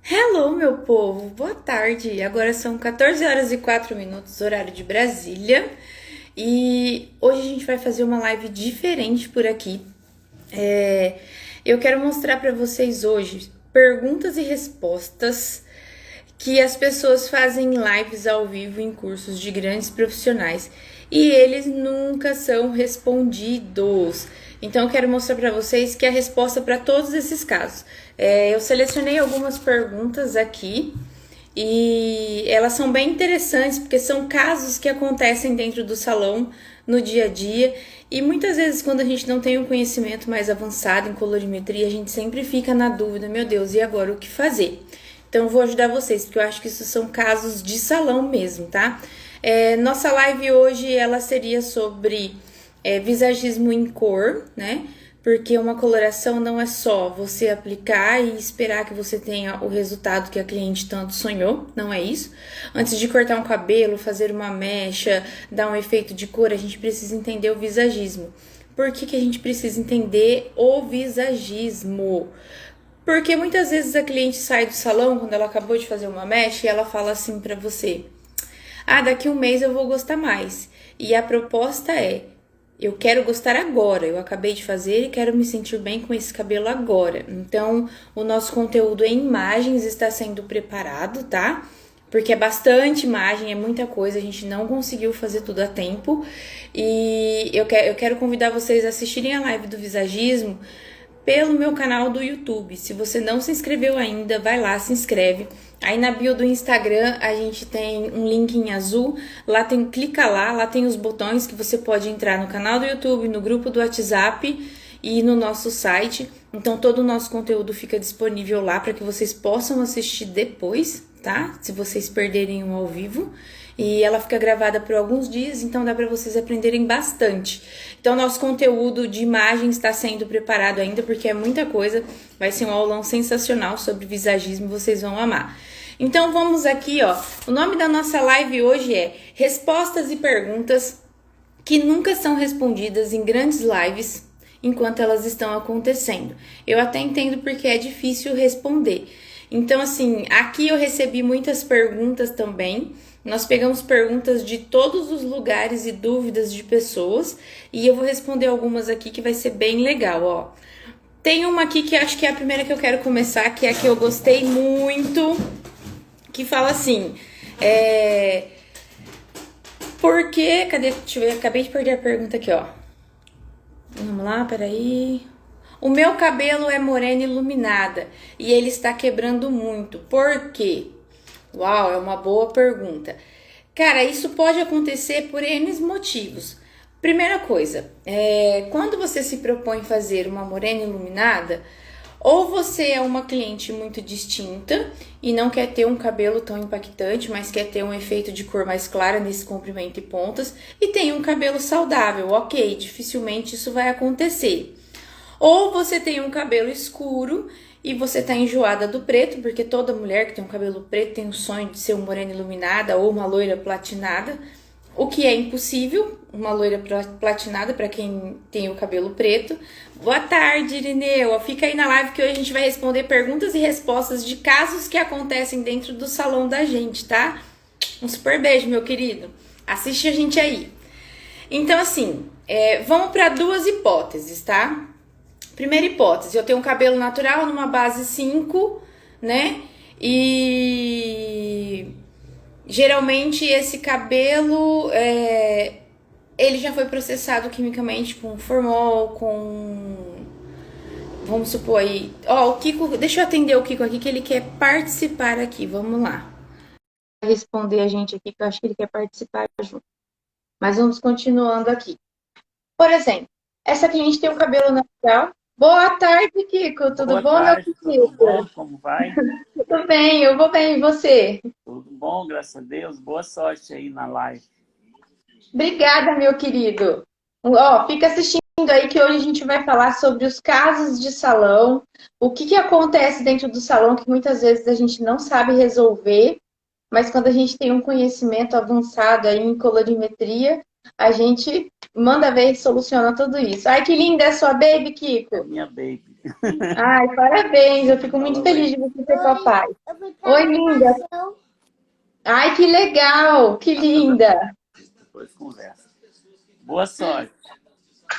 Hello, meu povo, boa tarde. Agora são 14 horas e 4 minutos, horário de Brasília. E hoje a gente vai fazer uma live diferente por aqui. É, eu quero mostrar para vocês hoje perguntas e respostas que as pessoas fazem lives ao vivo em cursos de grandes profissionais e eles nunca são respondidos. Então eu quero mostrar para vocês que a resposta para todos esses casos. Eu selecionei algumas perguntas aqui e elas são bem interessantes porque são casos que acontecem dentro do salão no dia a dia e muitas vezes quando a gente não tem um conhecimento mais avançado em colorimetria, a gente sempre fica na dúvida, meu Deus, e agora o que fazer? Então eu vou ajudar vocês, porque eu acho que isso são casos de salão mesmo, tá? Nossa live hoje, ela seria sobre visagismo em cor, né? Porque uma coloração não é só você aplicar e esperar que você tenha o resultado que a cliente tanto sonhou, não é isso. Antes de cortar um cabelo, fazer uma mecha, dar um efeito de cor, a gente precisa entender o visagismo. Por que a gente precisa entender o visagismo? Porque muitas vezes a cliente sai do salão quando ela acabou de fazer uma mecha e ela fala assim pra você: ah, daqui um mês eu vou gostar mais. E a proposta é: eu quero gostar agora, eu acabei de fazer e quero me sentir bem com esse cabelo agora. Então, o nosso conteúdo em imagens está sendo preparado, tá? Porque é bastante imagem, é muita coisa, a gente não conseguiu fazer tudo a tempo. E eu quero convidar vocês a assistirem a live do visagismo pelo meu canal do YouTube. Se você não se inscreveu ainda, vai lá, se inscreve. Aí na bio do Instagram a gente tem um link em azul, clica lá tem os botões que você pode entrar no canal do YouTube, no grupo do WhatsApp e no nosso site. Então todo o nosso conteúdo fica disponível lá para que vocês possam assistir depois, tá? Se vocês perderem o ao vivo. E ela fica gravada por alguns dias, então dá para vocês aprenderem bastante. Então nosso conteúdo de imagem está sendo preparado ainda, porque é muita coisa. Vai ser um aulão sensacional sobre visagismo, vocês vão amar. Então vamos aqui, ó. O nome da nossa live hoje é Respostas e Perguntas que nunca são respondidas em grandes lives enquanto elas estão acontecendo. Eu até entendo porque é difícil responder. Então, assim, aqui eu recebi muitas perguntas também. Nós pegamos perguntas de todos os lugares e dúvidas de pessoas e eu vou responder algumas aqui que vai ser bem legal, ó. Tem uma aqui que acho que é a primeira que eu quero começar, que é a que eu gostei muito, que fala assim, por que... Cadê? Deixa eu ver, acabei de perder a pergunta aqui, ó. Vamos lá, peraí. O meu cabelo é morena iluminada e ele está quebrando muito. Por quê? Uau, é uma boa pergunta. Cara, isso pode acontecer por N motivos. Primeira coisa, quando você se propõe fazer uma morena iluminada, ou você é uma cliente muito distinta e não quer ter um cabelo tão impactante, mas quer ter um efeito de cor mais clara nesse comprimento e pontas, e tem um cabelo saudável, ok, dificilmente isso vai acontecer. Ou você tem um cabelo escuro e você tá enjoada do preto, porque toda mulher que tem um cabelo preto tem um sonho de ser uma morena iluminada ou uma loira platinada, o que é impossível, uma loira platinada para quem tem o cabelo preto. Boa tarde, Irineu. Fica aí na live que hoje a gente vai responder perguntas e respostas de casos que acontecem dentro do salão da gente, tá? Um super beijo, meu querido. Assiste a gente aí. Então, assim, vamos para duas hipóteses, tá? Primeira hipótese, eu tenho um cabelo natural numa base 5, né? E geralmente esse cabelo, ele já foi processado quimicamente com formol, com... Vamos supor aí... Ó, o Kiko... Deixa eu atender o Kiko aqui, que ele quer participar aqui. Vamos lá. Vai responder a gente aqui, que eu acho que ele quer participar junto. Mas vamos continuando aqui. Por exemplo, essa cliente tem um cabelo natural. Boa tarde, Kiko. Tudo Boa bom, meu tarde, tudo bom? querido? Como vai? Tudo bem, eu vou bem, e você? Tudo bom, graças a Deus. Boa sorte aí na live. Obrigada, meu querido. Ó, fica assistindo aí que hoje a gente vai falar sobre os casos de salão, o que acontece dentro do salão que muitas vezes a gente não sabe resolver, mas quando a gente tem um conhecimento avançado aí em colorimetria, a gente manda ver e soluciona tudo isso. Ai, que linda é a sua baby, É Kiko. minha baby. Ai, parabéns, eu fico muito Fala feliz oi. de você ser papai. Eu fui pra Oi, linda. natação. Ai, que legal, que Café da linda. depois conversa. Boa sorte.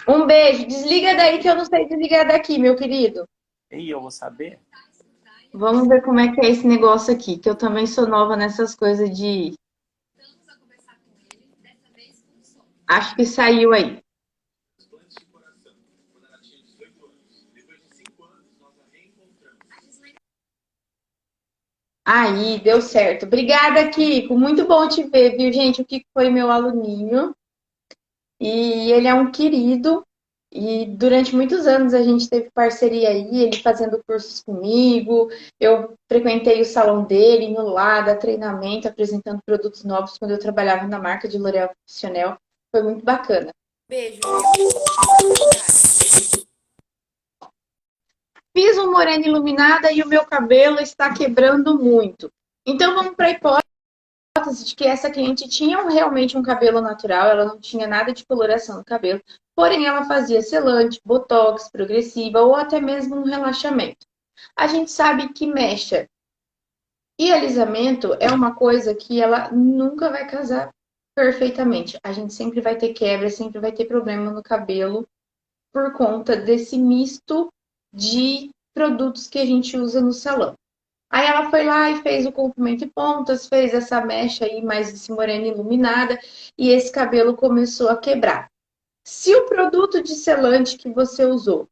Um beijo. Desliga daí que eu não sei desligar daqui, meu querido. E eu vou saber? Vamos ver como é que é esse negócio aqui, que eu também sou nova nessas coisas de. Acho que saiu aí. Aí, deu certo. Obrigada, Kiko. Muito bom te ver, viu, gente? O Kiko foi meu aluninho e ele é um querido. E durante muitos anos a gente teve parceria aí, ele fazendo cursos comigo. Eu frequentei o salão dele, indo lá, dar treinamento, apresentando produtos novos quando eu trabalhava na marca de L'Oréal Profissional. Foi muito bacana. Beijo, fiz um morena iluminada e o meu cabelo está quebrando muito. Então vamos para a hipótese de que essa cliente tinha realmente um cabelo natural, ela não tinha nada de coloração no cabelo, porém ela fazia selante, botox, progressiva ou até mesmo um relaxamento. A gente sabe que mecha e alisamento é uma coisa que ela nunca vai casar perfeitamente. A gente sempre vai ter quebra, sempre vai ter problema no cabelo por conta desse misto de produtos que a gente usa no salão. Aí ela foi lá e fez o comprimento e pontas, fez essa mecha aí, mais esse morena iluminada, e esse cabelo começou a quebrar. Se o produto de selante que você usou,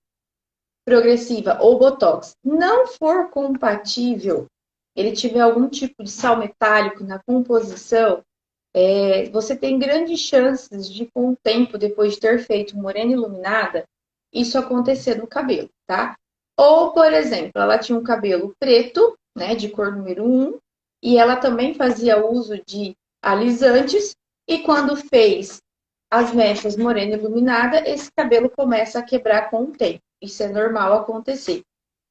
progressiva ou botox, não for compatível, ele tiver algum tipo de sal metálico na composição, você tem grandes chances de, com o tempo, depois de ter feito morena iluminada, isso acontecer no cabelo, tá? Ou, por exemplo, ela tinha um cabelo preto, né, de cor número 1, e ela também fazia uso de alisantes, e quando fez as mechas morena iluminada, esse cabelo começa a quebrar com o tempo. Isso é normal acontecer.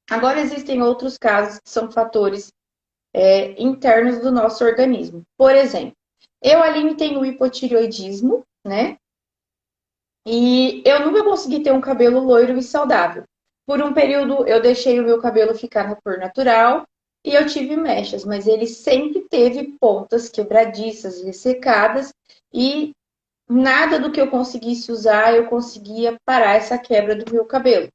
Agora, existem outros casos que são fatores internos do nosso organismo. Por exemplo, eu, Aline, tenho hipotireoidismo, né? E eu nunca consegui ter um cabelo loiro e saudável. Por um período, eu deixei o meu cabelo ficar na cor natural e eu tive mechas, mas ele sempre teve pontas quebradiças, ressecadas e nada do que eu conseguisse usar eu conseguia parar essa quebra do meu cabelo.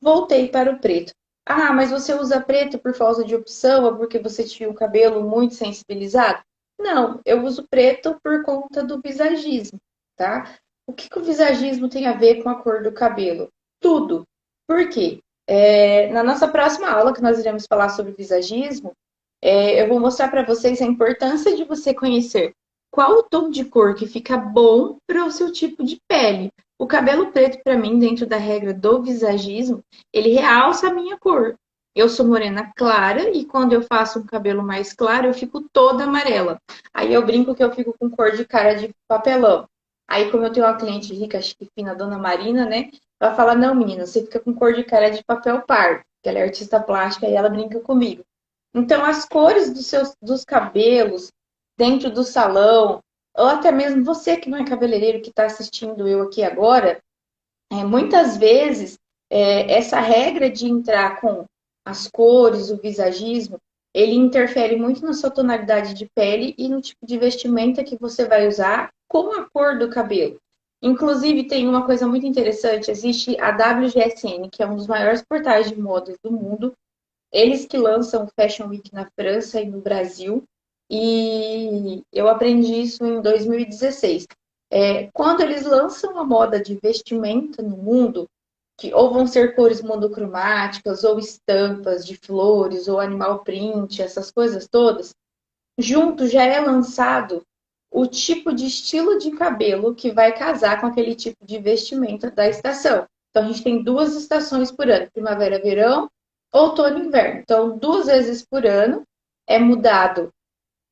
Voltei para o preto. Ah, mas você usa preto por falta de opção ou porque você tinha o cabelo muito sensibilizado? Não, eu uso preto por conta do visagismo, tá? O que o visagismo tem a ver com a cor do cabelo? Tudo. Por quê? Na nossa próxima aula, que nós iremos falar sobre visagismo, eu vou mostrar para vocês a importância de você conhecer qual o tom de cor que fica bom para o seu tipo de pele. O cabelo preto, para mim, dentro da regra do visagismo, ele realça a minha cor. Eu sou morena clara e quando eu faço um cabelo mais claro, eu fico toda amarela. Aí eu brinco que eu fico com cor de cara de papelão. Aí, como eu tenho uma cliente rica, chique fina, dona Marina, né? Ela fala: não, menina, você fica com cor de cara de papel pardo, que ela é artista plástica e ela brinca comigo. Então, as cores dos cabelos dentro do salão, ou até mesmo você que não é cabeleireiro que está assistindo eu aqui agora, muitas vezes essa regra de entrar com as cores, o visagismo, ele interfere muito na sua tonalidade de pele e no tipo de vestimenta que você vai usar com a cor do cabelo. Inclusive, tem uma coisa muito interessante: existe a WGSN, que é um dos maiores portais de modas do mundo, eles que lançam o Fashion Week na França e no Brasil, e eu aprendi isso em 2016. Quando eles lançam a moda de vestimenta no mundo, que ou vão ser cores monocromáticas, ou estampas de flores, ou animal print, essas coisas todas, junto já é lançado o tipo de estilo de cabelo que vai casar com aquele tipo de vestimenta da estação. Então, a gente tem 2 estações por ano: primavera, verão, outono e inverno. Então, 2 vezes por ano é mudado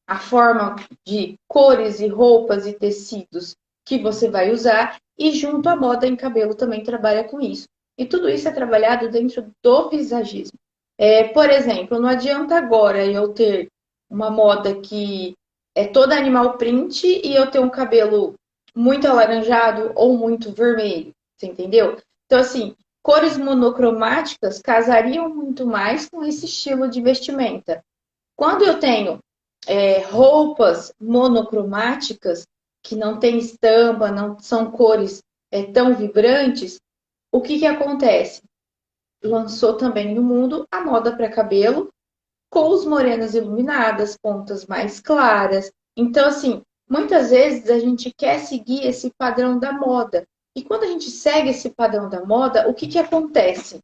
a forma de cores e roupas e tecidos que você vai usar, e junto à moda em cabelo também trabalha com isso. E tudo isso é trabalhado dentro do visagismo. Por exemplo, não adianta agora eu ter uma moda que é toda animal print e eu ter um cabelo muito alaranjado ou muito vermelho, você entendeu? Então, assim, cores monocromáticas casariam muito mais com esse estilo de vestimenta. Quando eu tenho roupas monocromáticas, que não tem estampa, não são cores tão vibrantes, o que acontece? Lançou também no mundo a moda para cabelo, com os morenas iluminadas, pontas mais claras. Então, assim, muitas vezes a gente quer seguir esse padrão da moda. E quando a gente segue esse padrão da moda, o que acontece?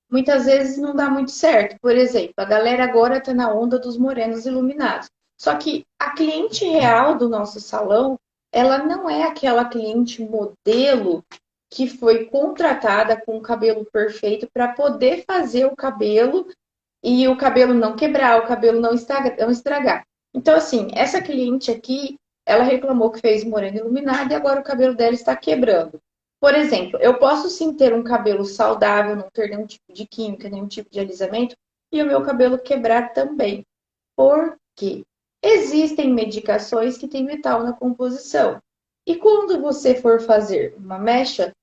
Muitas vezes não dá muito certo. Por exemplo, a galera agora está na onda dos morenos iluminados. Só que a cliente real do nosso salão, ela não é aquela cliente modelo que foi contratada com o cabelo perfeito para poder fazer o cabelo e o cabelo não quebrar, o cabelo não estragar. Então, assim, essa cliente aqui, ela reclamou que fez morena iluminada e agora o cabelo dela está quebrando. Por exemplo, eu posso sim ter um cabelo saudável, não ter nenhum tipo de química, nenhum tipo de alisamento, e o meu cabelo quebrar também. Por quê? Existem medicações que têm metal na composição. E quando você for fazer uma mecha,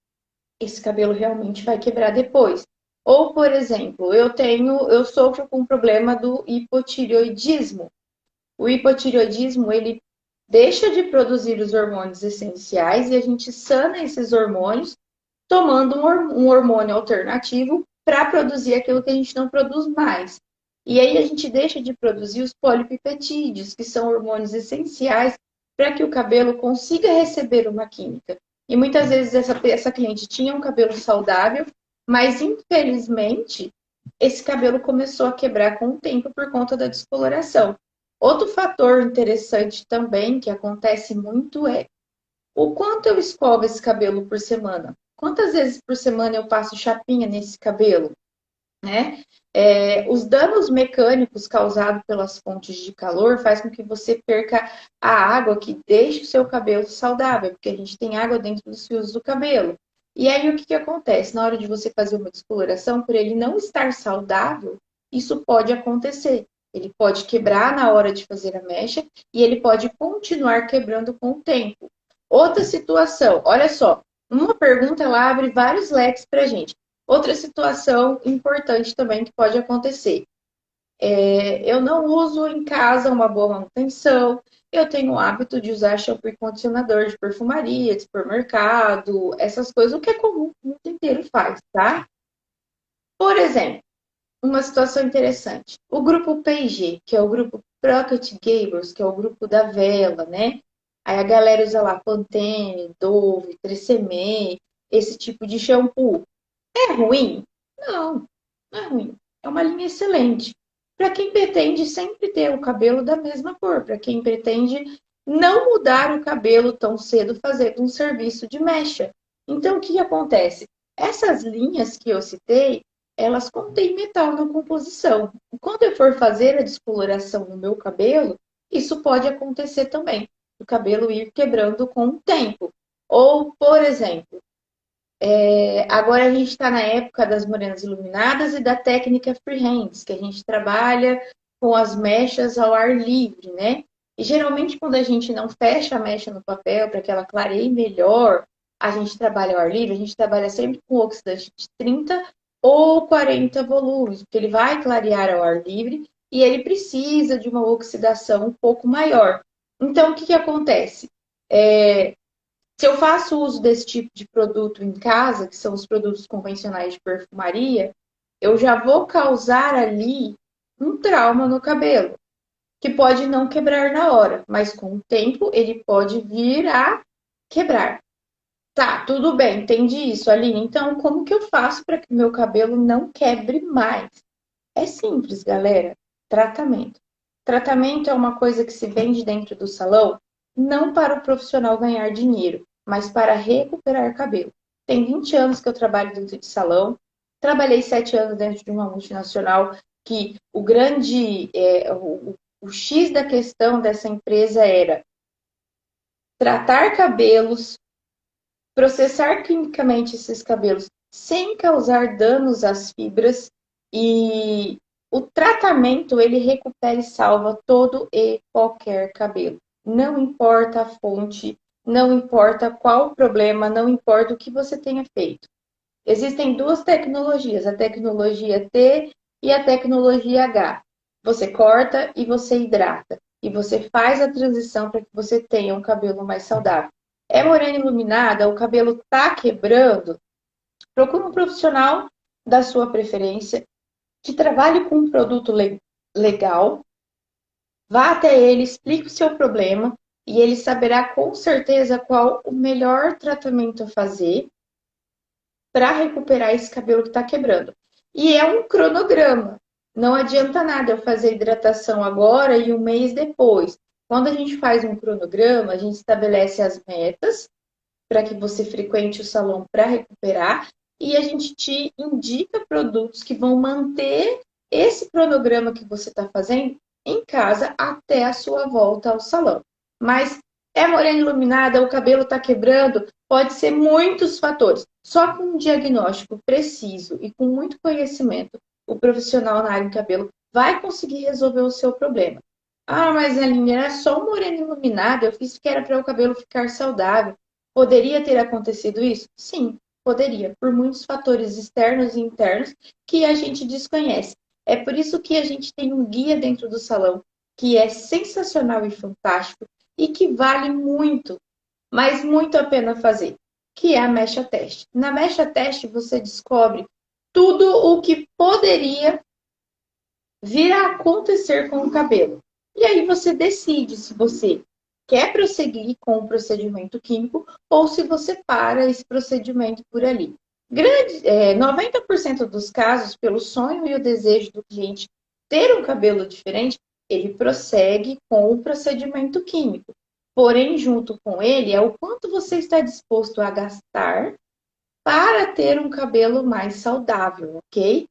esse cabelo realmente vai quebrar depois. Ou, por exemplo, eu sofro com o problema do hipotireoidismo. O hipotireoidismo, ele deixa de produzir os hormônios essenciais e a gente sana esses hormônios tomando um hormônio alternativo para produzir aquilo que a gente não produz mais. E aí a gente deixa de produzir os polipipetídeos, que são hormônios essenciais para que o cabelo consiga receber uma química. E muitas vezes essa cliente tinha um cabelo saudável, mas infelizmente esse cabelo começou a quebrar com o tempo por conta da descoloração. Outro fator interessante também que acontece muito é o quanto eu escovo esse cabelo por semana. Quantas vezes por semana eu passo chapinha nesse cabelo, né? Os danos mecânicos causados pelas fontes de calor faz com que você perca a água que deixa o seu cabelo saudável, porque a gente tem água dentro dos fios do cabelo. E aí o que acontece? Na hora de você fazer uma descoloração, por ele não estar saudável, isso pode acontecer. Ele pode quebrar na hora de fazer a mecha e ele pode continuar quebrando com o tempo. Outra situação, olha só, uma pergunta ela abre vários leques para a gente. Outra situação importante também que pode acontecer. Eu não uso em casa uma boa manutenção. Eu tenho o hábito de usar shampoo e condicionador de perfumaria, de supermercado, essas coisas, o que é comum, o mundo inteiro faz, tá? Por exemplo, uma situação interessante. O grupo P&G, que é o grupo Procter Gamers, que é o grupo da vela, né? Aí a galera usa lá Pantene, Dove, Tresemmé, esse tipo de shampoo. É ruim? Não, não é ruim. É uma linha excelente. Para quem pretende sempre ter o cabelo da mesma cor, para quem pretende não mudar o cabelo tão cedo fazendo um serviço de mecha. Então, o que acontece? Essas linhas que eu citei, elas contêm metal na composição. Quando eu for fazer a descoloração no meu cabelo, isso pode acontecer também. O cabelo ir quebrando com o tempo. Ou, por exemplo, agora a gente está na época das morenas iluminadas e da técnica freehands, que a gente trabalha com as mechas ao ar livre, né? E geralmente quando a gente não fecha a mecha no papel para que ela clareie melhor, a gente trabalha ao ar livre, a gente trabalha sempre com oxidante de 30 ou 40 volumes, porque ele vai clarear ao ar livre e ele precisa de uma oxidação um pouco maior. Então, o que acontece? Se eu faço uso desse tipo de produto em casa, que são os produtos convencionais de perfumaria, eu já vou causar ali um trauma no cabelo, que pode não quebrar na hora, mas com o tempo ele pode vir a quebrar. Tá, tudo bem, entendi isso, Aline. Então, como que eu faço para que o meu cabelo não quebre mais? É simples, galera. Tratamento. Tratamento é uma coisa que se vende dentro do salão, não para o profissional ganhar dinheiro, mas para recuperar cabelo. Tem 20 anos que eu trabalho dentro de salão, trabalhei 7 anos dentro de uma multinacional que o X da questão dessa empresa era tratar cabelos, processar quimicamente esses cabelos sem causar danos às fibras e o tratamento ele recupera e salva todo e qualquer cabelo. Não importa a fonte, não importa qual o problema, não importa o que você tenha feito. Existem duas tecnologias, a tecnologia T e a tecnologia H. Você corta e você hidrata. E você faz a transição para que você tenha um cabelo mais saudável. É morena iluminada, o cabelo está quebrando, procura um profissional da sua preferência que trabalhe com um produto legal, vá até ele, explique o seu problema e ele saberá com certeza qual o melhor tratamento a fazer para recuperar esse cabelo que está quebrando. E é um cronograma. Não adianta nada eu fazer hidratação agora e um mês depois. Quando a gente faz um cronograma, a gente estabelece as metas para que você frequente o salão para recuperar e a gente te indica produtos que vão manter esse cronograma que você está fazendo em casa até a sua volta ao salão. Mas é morena iluminada, o cabelo está quebrando, pode ser muitos fatores. Só com um diagnóstico preciso e com muito conhecimento, o profissional na área de cabelo vai conseguir resolver o seu problema. Ah, mas Aline, era só morena iluminada, eu fiz que era para o cabelo ficar saudável. Poderia ter acontecido isso? Sim, poderia, por muitos fatores externos e internos que a gente desconhece. É por isso que a gente tem um guia dentro do salão que é sensacional e fantástico e que vale muito, mas muito a pena fazer, que é a mecha teste. Na mecha teste você descobre tudo o que poderia vir a acontecer com o cabelo. E aí você decide se você quer prosseguir com o procedimento químico ou se você para esse procedimento por ali. 90% dos casos, pelo sonho e o desejo do cliente ter um cabelo diferente, ele prossegue com o procedimento químico. Porém, junto com ele, é o quanto você está disposto a gastar para ter um cabelo mais saudável, ok?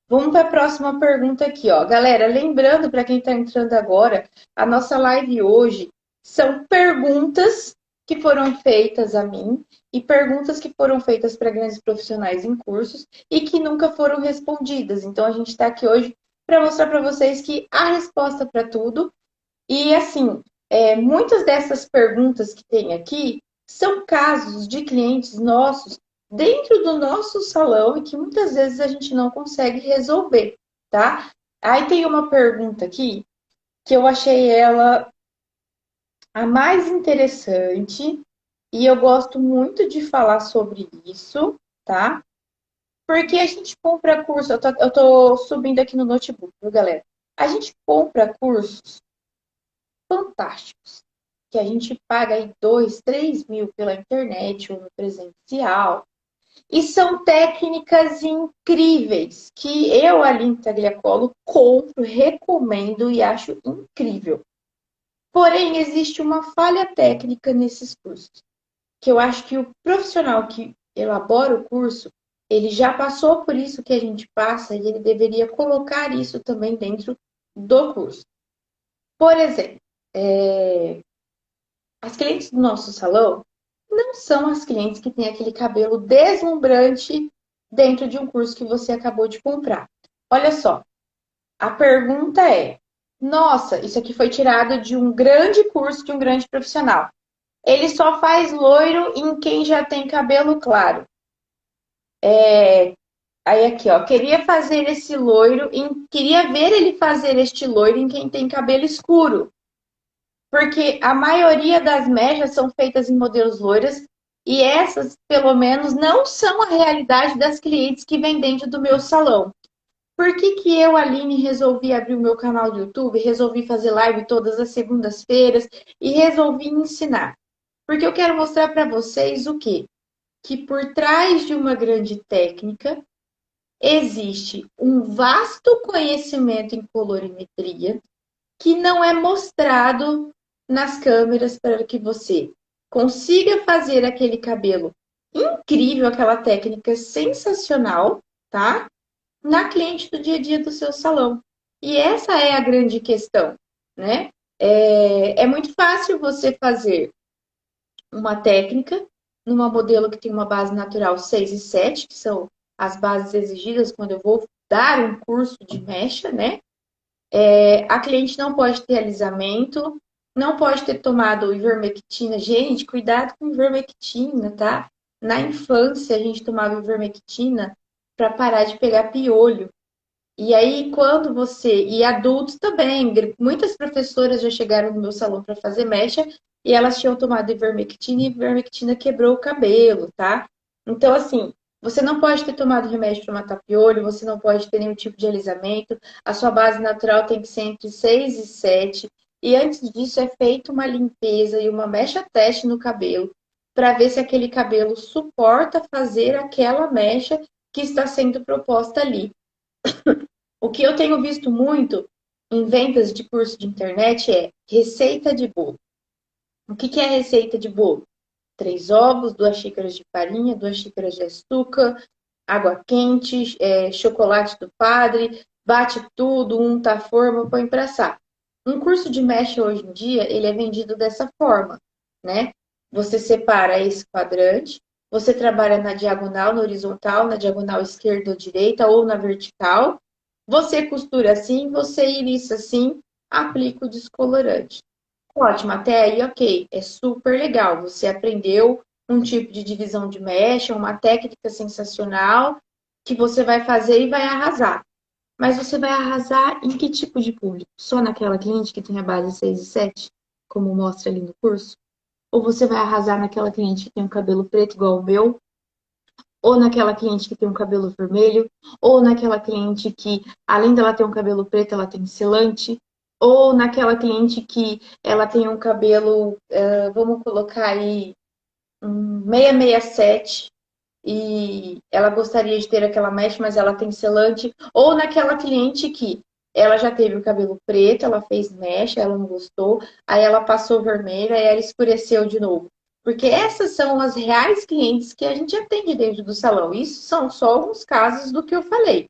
Vamos para a próxima pergunta aqui, ó. Galera, lembrando para quem está entrando agora, a nossa live hoje são perguntas que foram feitas a mim e perguntas que foram feitas para grandes profissionais em cursos e que nunca foram respondidas. Então, a gente está aqui hoje para mostrar para vocês que há resposta para tudo. E, assim, muitas dessas perguntas que tem aqui são casos de clientes nossos dentro do nosso salão e que muitas vezes a gente não consegue resolver, tá? Aí tem uma pergunta aqui que eu achei ela a mais interessante e eu gosto muito de falar sobre isso, tá? Porque a gente compra curso, eu tô subindo aqui no notebook, viu, galera? A gente compra cursos fantásticos, que a gente paga aí 2, 3 mil pela internet ou no presencial. E são técnicas incríveis que eu, Aline Tagliacolo, compro, recomendo e acho incrível. Porém, existe uma falha técnica nesses cursos, que eu acho que o profissional que elabora o curso, ele já passou por isso que a gente passa e ele deveria colocar isso também dentro do curso. Por exemplo, as clientes do nosso salão não são as clientes que têm aquele cabelo deslumbrante dentro de um curso que você acabou de comprar. Olha só, a pergunta é: nossa, isso aqui foi tirado de um grande curso de um grande profissional. Ele só faz loiro em quem já tem cabelo claro. Aí aqui, ó, queria ver ele fazer este loiro em quem tem cabelo escuro. Porque a maioria das mechas são feitas em modelos loiras e essas, pelo menos, não são a realidade das clientes que vêm dentro do meu salão. Por que que eu, Aline, resolvi abrir o meu canal do YouTube, resolvi fazer live todas as segundas-feiras e resolvi ensinar? Porque eu quero mostrar para vocês o quê? Que por trás de uma grande técnica existe um vasto conhecimento em colorimetria que não é mostrado nas câmeras para que você consiga fazer aquele cabelo incrível, aquela técnica sensacional, tá? Na cliente do dia a dia do seu salão. E essa é a grande questão, né? É muito fácil você fazer uma técnica numa modelo que tem uma base natural 6 e 7, que são as bases exigidas quando eu vou dar um curso de mecha, né? A cliente não pode ter alisamento, não pode ter tomado ivermectina. Gente, cuidado com ivermectina, tá? na infância a gente tomava ivermectina para parar de pegar piolho. E aí, quando você. E adultos também, muitas professoras já chegaram no meu salão para fazer mecha e elas tinham tomado ivermectina e ivermectina quebrou o cabelo, tá? Então, assim, você não pode ter tomado remédio para matar piolho, você não pode ter nenhum tipo de alisamento, a sua base natural tem que ser entre 6 e 7. E antes disso, é feita uma limpeza e uma mecha teste no cabelo para ver se aquele cabelo suporta fazer aquela mecha que está sendo proposta ali. O que eu tenho visto muito em vendas de curso de internet é receita de bolo. O que é receita de bolo? 3 ovos, 2 xícaras de farinha, 2 xícaras de açúcar, água quente, chocolate do padre, bate tudo, unta a forma, põe para assar. Um curso de mecha hoje em dia, ele é vendido dessa forma, né? Você separa esse quadrante, você trabalha na diagonal, na horizontal, na diagonal esquerda ou direita ou na vertical, você costura assim, você iriça assim, aplica o descolorante. Ótimo, até aí, ok. É super legal. Você aprendeu um tipo de divisão de mecha, uma técnica sensacional que você vai fazer e vai arrasar. Mas você vai arrasar em que tipo de público? Só naquela cliente que tem a base 6 e 7, como mostra ali no curso? Ou você vai arrasar naquela cliente que tem um cabelo preto igual o meu? Ou naquela cliente que tem um cabelo vermelho, ou naquela cliente que, além dela ter um cabelo preto, ela tem selante, ou naquela cliente que ela tem um cabelo, vamos colocar aí, um 667, e ela gostaria de ter aquela mecha, mas ela tem selante, ou naquela cliente que ela já teve o cabelo preto, ela fez mecha, ela não gostou, aí ela passou vermelha, aí ela escureceu de novo. Porque essas são as reais clientes que a gente atende dentro do salão. Isso são só alguns casos do que eu falei.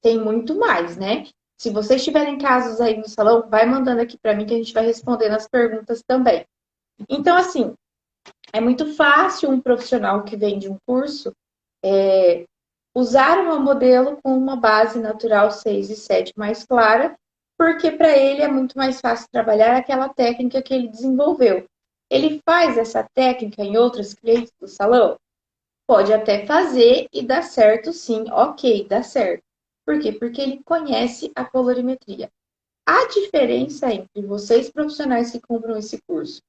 Tem muito mais, né? Se vocês tiverem casos aí no salão, vai mandando aqui para mim que a gente vai respondendo as perguntas também. Então, assim, é muito fácil um profissional que vende um curso usar um modelo com uma base natural 6 e 7 mais clara, porque para ele é muito mais fácil trabalhar aquela técnica que ele desenvolveu. Ele faz essa técnica em outros clientes do salão? Pode até fazer e dá certo sim, ok, dá certo. Por quê? Porque ele conhece a colorimetria. A diferença entre vocês profissionais que compram esse curso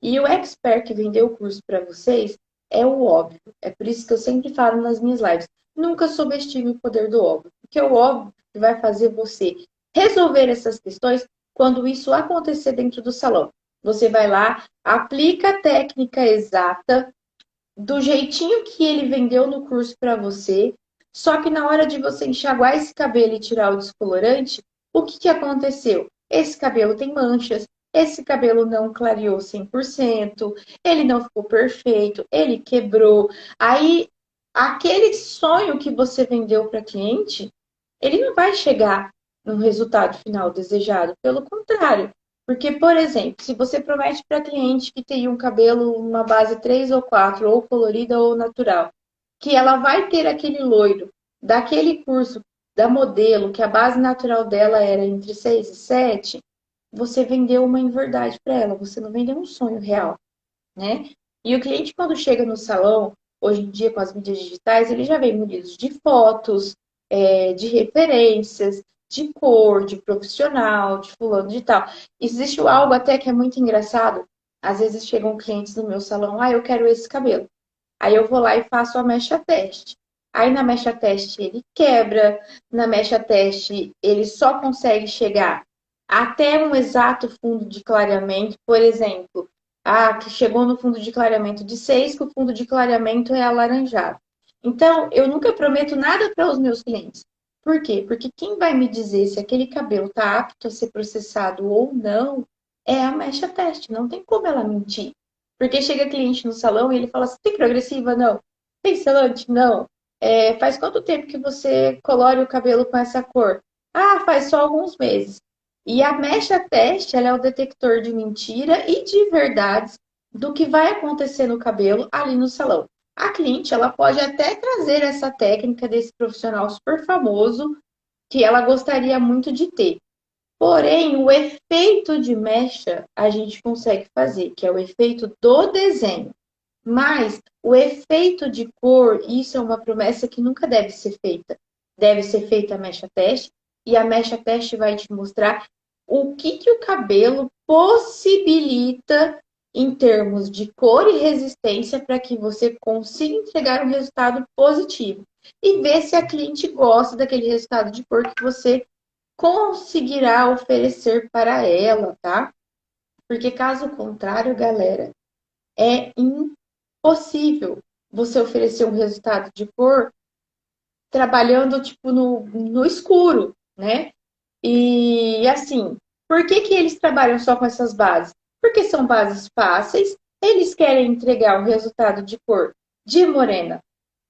e o expert que vendeu o curso para vocês é o óbvio. É por isso que eu sempre falo nas minhas lives. Nunca subestime o poder do óbvio, porque o óbvio vai fazer você resolver essas questões quando isso acontecer dentro do salão. Você vai lá, aplica a técnica exata do jeitinho que ele vendeu no curso para você, só que na hora de você enxaguar esse cabelo e tirar o descolorante, o que aconteceu? Esse cabelo tem manchas, esse cabelo não clareou 100%, ele não ficou perfeito, ele quebrou. Aí, aquele sonho que você vendeu para cliente, ele não vai chegar no resultado final desejado, pelo contrário. Porque, por exemplo, se você promete para cliente que tem um cabelo uma base 3 ou 4, ou colorida ou natural, que ela vai ter aquele loiro daquele curso da modelo, que a base natural dela era entre 6 e 7, você vendeu uma inverdade para ela, você não vendeu um sonho real, né? E o cliente, quando chega no salão, hoje em dia com as mídias digitais, ele já vem munido de fotos, de referências, de cor, de profissional, de fulano de tal. Existe algo até que é muito engraçado. Às vezes chegam clientes no meu salão, eu quero esse cabelo. Aí eu vou lá e faço a mecha teste. Aí na mecha teste ele quebra, na mecha teste ele só consegue chegar até um exato fundo de clareamento, por exemplo, que chegou no fundo de clareamento de 6, que o fundo de clareamento é alaranjado. Então, eu nunca prometo nada para os meus clientes. Por quê? Porque quem vai me dizer se aquele cabelo está apto a ser processado ou não é a mecha teste. Não tem como ela mentir. Porque chega cliente no salão e ele fala assim, tem progressiva? Não. Tem selante? Não. Faz quanto tempo que você colore o cabelo com essa cor? Faz só alguns meses. E a mecha teste, ela é o detector de mentira e de verdades do que vai acontecer no cabelo ali no salão. A cliente, ela pode até trazer essa técnica desse profissional super famoso que ela gostaria muito de ter. Porém, o efeito de mecha a gente consegue fazer, que é o efeito do desenho. Mas o efeito de cor, isso é uma promessa que nunca deve ser feita. Deve ser feita a mecha teste, e a mecha teste vai te mostrar o que o cabelo possibilita em termos de cor e resistência para que você consiga entregar um resultado positivo. E ver se a cliente gosta daquele resultado de cor que você conseguirá oferecer para ela, tá? Porque caso contrário, galera, é impossível você oferecer um resultado de cor trabalhando tipo no escuro, né? E assim, por que eles trabalham só com essas bases? Porque são bases fáceis, eles querem entregar o resultado de cor de morena,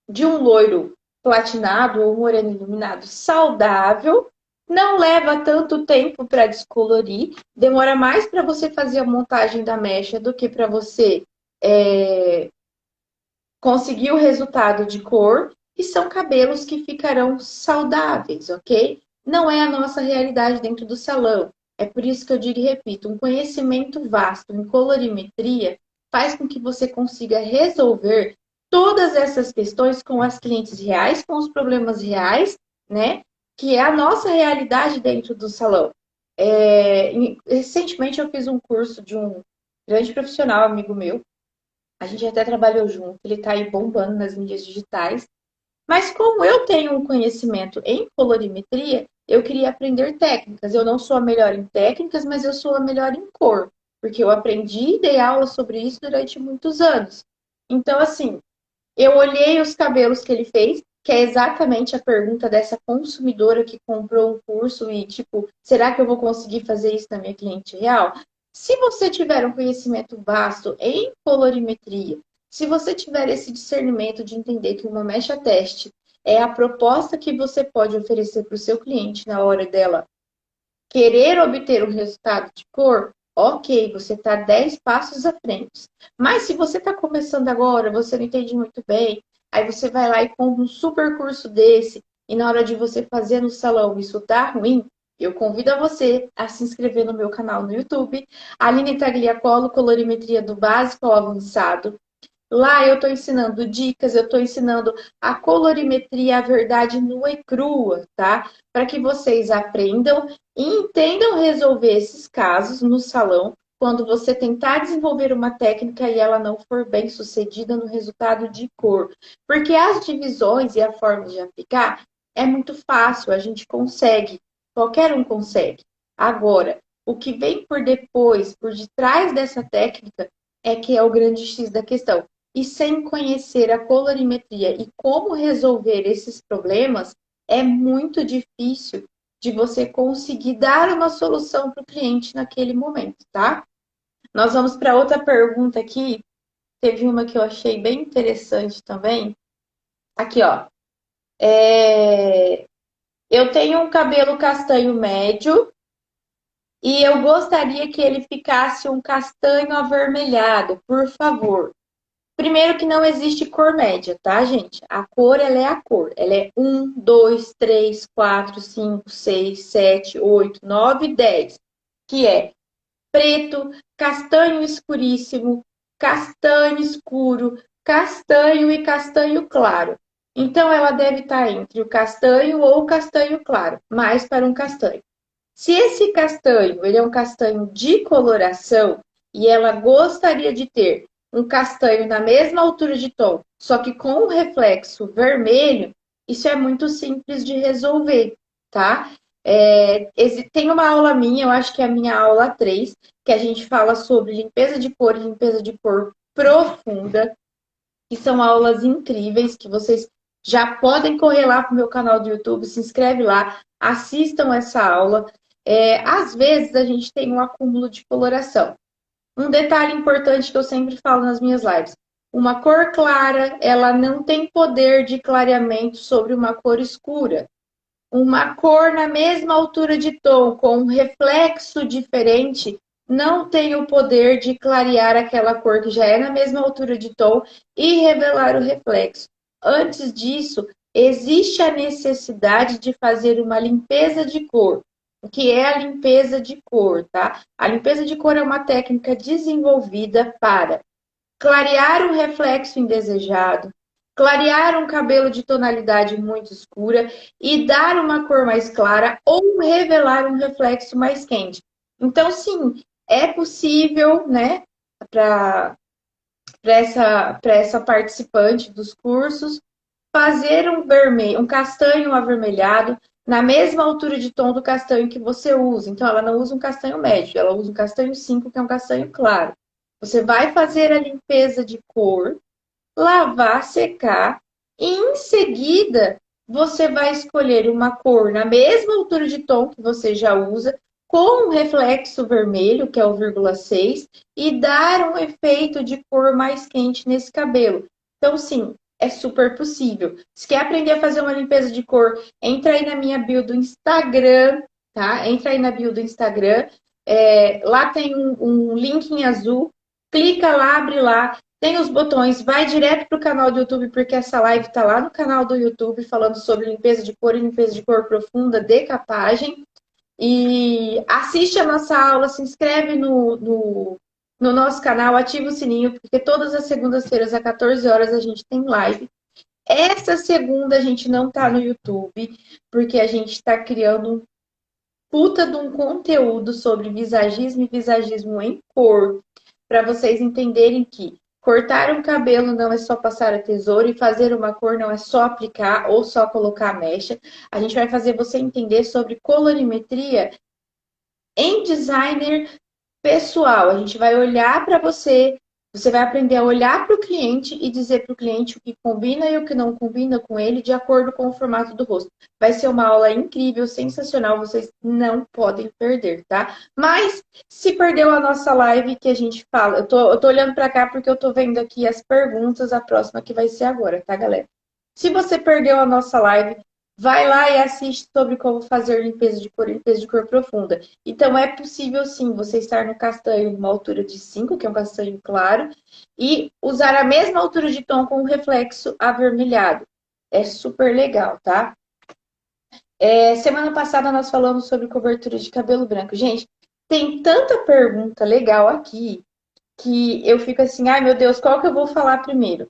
de um loiro platinado ou moreno iluminado saudável, não leva tanto tempo para descolorir, demora mais para você fazer a montagem da mecha do que para você conseguir o resultado de cor, e são cabelos que ficarão saudáveis, ok? Não é a nossa realidade dentro do salão. É por isso que eu digo e repito, um conhecimento vasto em colorimetria faz com que você consiga resolver todas essas questões com as clientes reais, com os problemas reais, né? Que é a nossa realidade dentro do salão. Recentemente eu fiz um curso de um grande profissional, amigo meu. A gente até trabalhou junto, ele está aí bombando nas mídias digitais. Mas como eu tenho um conhecimento em colorimetria, eu queria aprender técnicas. Eu não sou a melhor em técnicas, mas eu sou a melhor em cor, porque eu aprendi e dei aula sobre isso durante muitos anos. Então, assim, eu olhei os cabelos que ele fez, que é exatamente a pergunta dessa consumidora que comprou um curso e, tipo, será que eu vou conseguir fazer isso na minha cliente real? Se você tiver um conhecimento vasto em colorimetria, se você tiver esse discernimento de entender que uma mecha teste é a proposta que você pode oferecer para o seu cliente na hora dela querer obter um resultado de cor, ok, você está 10 passos à frente. Mas se você está começando agora, você não entende muito bem, aí você vai lá e compra um super curso desse, e na hora de você fazer no salão isso tá ruim, eu convido a você a se inscrever no meu canal no YouTube, Aline Tagliacolo, colorimetria do básico ao avançado. Lá eu estou ensinando dicas, eu estou ensinando a colorimetria, a verdade nua e crua, tá? Para que vocês aprendam e entendam resolver esses casos no salão quando você tentar desenvolver uma técnica e ela não for bem sucedida no resultado de cor. Porque as divisões e a forma de aplicar é muito fácil, a gente consegue, qualquer um consegue. Agora, o que vem por depois, por detrás dessa técnica, é que é o grande X da questão. E sem conhecer a colorimetria e como resolver esses problemas, é muito difícil de você conseguir dar uma solução para o cliente naquele momento, tá? Nós vamos para outra pergunta aqui. Teve uma que eu achei bem interessante também. Aqui, ó. Eu tenho um cabelo castanho médio e eu gostaria que ele ficasse um castanho avermelhado, por favor. Primeiro que não existe cor média, tá, gente? A cor, ela é a cor. Ela é 1, 2, 3, 4, 5, 6, 7, 8, 9, 10. Que é preto, castanho escuríssimo, castanho escuro, castanho e castanho claro. Então, ela deve estar entre o castanho ou o castanho claro, mais para um castanho. Se esse castanho, ele é um castanho de coloração e ela gostaria de ter um castanho na mesma altura de tom, só que com o reflexo vermelho, isso é muito simples de resolver, tá? Tem uma aula minha, eu acho que é a minha aula 3, que a gente fala sobre limpeza de cor e limpeza de cor profunda, que são aulas incríveis, que vocês já podem correr lá para o meu canal do YouTube, se inscreve lá, assistam essa aula. Às vezes a gente tem um acúmulo de coloração. Um detalhe importante que eu sempre falo nas minhas lives. Uma cor clara, ela não tem poder de clareamento sobre uma cor escura. Uma cor na mesma altura de tom, com um reflexo diferente, não tem o poder de clarear aquela cor que já é na mesma altura de tom e revelar o reflexo. Antes disso, existe a necessidade de fazer uma limpeza de cor. O que é a limpeza de cor, tá? A limpeza de cor é uma técnica desenvolvida para clarear um reflexo indesejado, clarear um cabelo de tonalidade muito escura e dar uma cor mais clara ou revelar um reflexo mais quente. Então, sim, é possível, né, para essa participante dos cursos, fazer um vermelho, um castanho avermelhado na mesma altura de tom do castanho que você usa. Então, ela não usa um castanho médio, ela usa um castanho 5, que é um castanho claro. Você vai fazer a limpeza de cor, lavar, secar e em seguida você vai escolher uma cor na mesma altura de tom que você já usa, com um reflexo vermelho, que é o 0,6, e dar um efeito de cor mais quente nesse cabelo. Então, sim, é super possível. Se quer aprender a fazer uma limpeza de cor, entra aí na minha bio do Instagram, tá? Entra aí na bio do Instagram. Lá tem um link em azul. Clica lá, abre lá. Tem os botões, vai direto para o canal do YouTube, porque essa live está lá no canal do YouTube, falando sobre limpeza de cor e limpeza de cor profunda, decapagem. E assiste a nossa aula, se inscreve no nosso canal, ativa o sininho, porque todas as segundas-feiras, às 14 horas, a gente tem live. Essa segunda a gente não tá no YouTube, porque a gente está criando um puta de um conteúdo sobre visagismo e visagismo em cor, para vocês entenderem que cortar um cabelo não é só passar a tesoura e fazer uma cor não é só aplicar ou só colocar a mecha. A gente vai fazer você entender sobre colorimetria em designer pessoal. A gente vai olhar para você, você vai aprender a olhar para o cliente e dizer para o cliente o que combina e o que não combina com ele de acordo com o formato do rosto. Vai ser uma aula incrível, sensacional, vocês não podem perder, tá? Mas se perdeu a nossa live que a gente fala, eu tô olhando para cá porque eu tô vendo aqui as perguntas, a próxima que vai ser agora, tá, galera? Se você perdeu a nossa live, vai lá e assiste sobre como fazer limpeza de cor e limpeza de cor profunda. Então, é possível sim você estar no castanho numa altura de 5, que é um castanho claro, e usar a mesma altura de tom com o reflexo avermelhado. É super legal, tá? Semana passada nós falamos sobre cobertura de cabelo branco. Gente, tem tanta pergunta legal aqui que eu fico assim, ai meu Deus, qual que eu vou falar primeiro?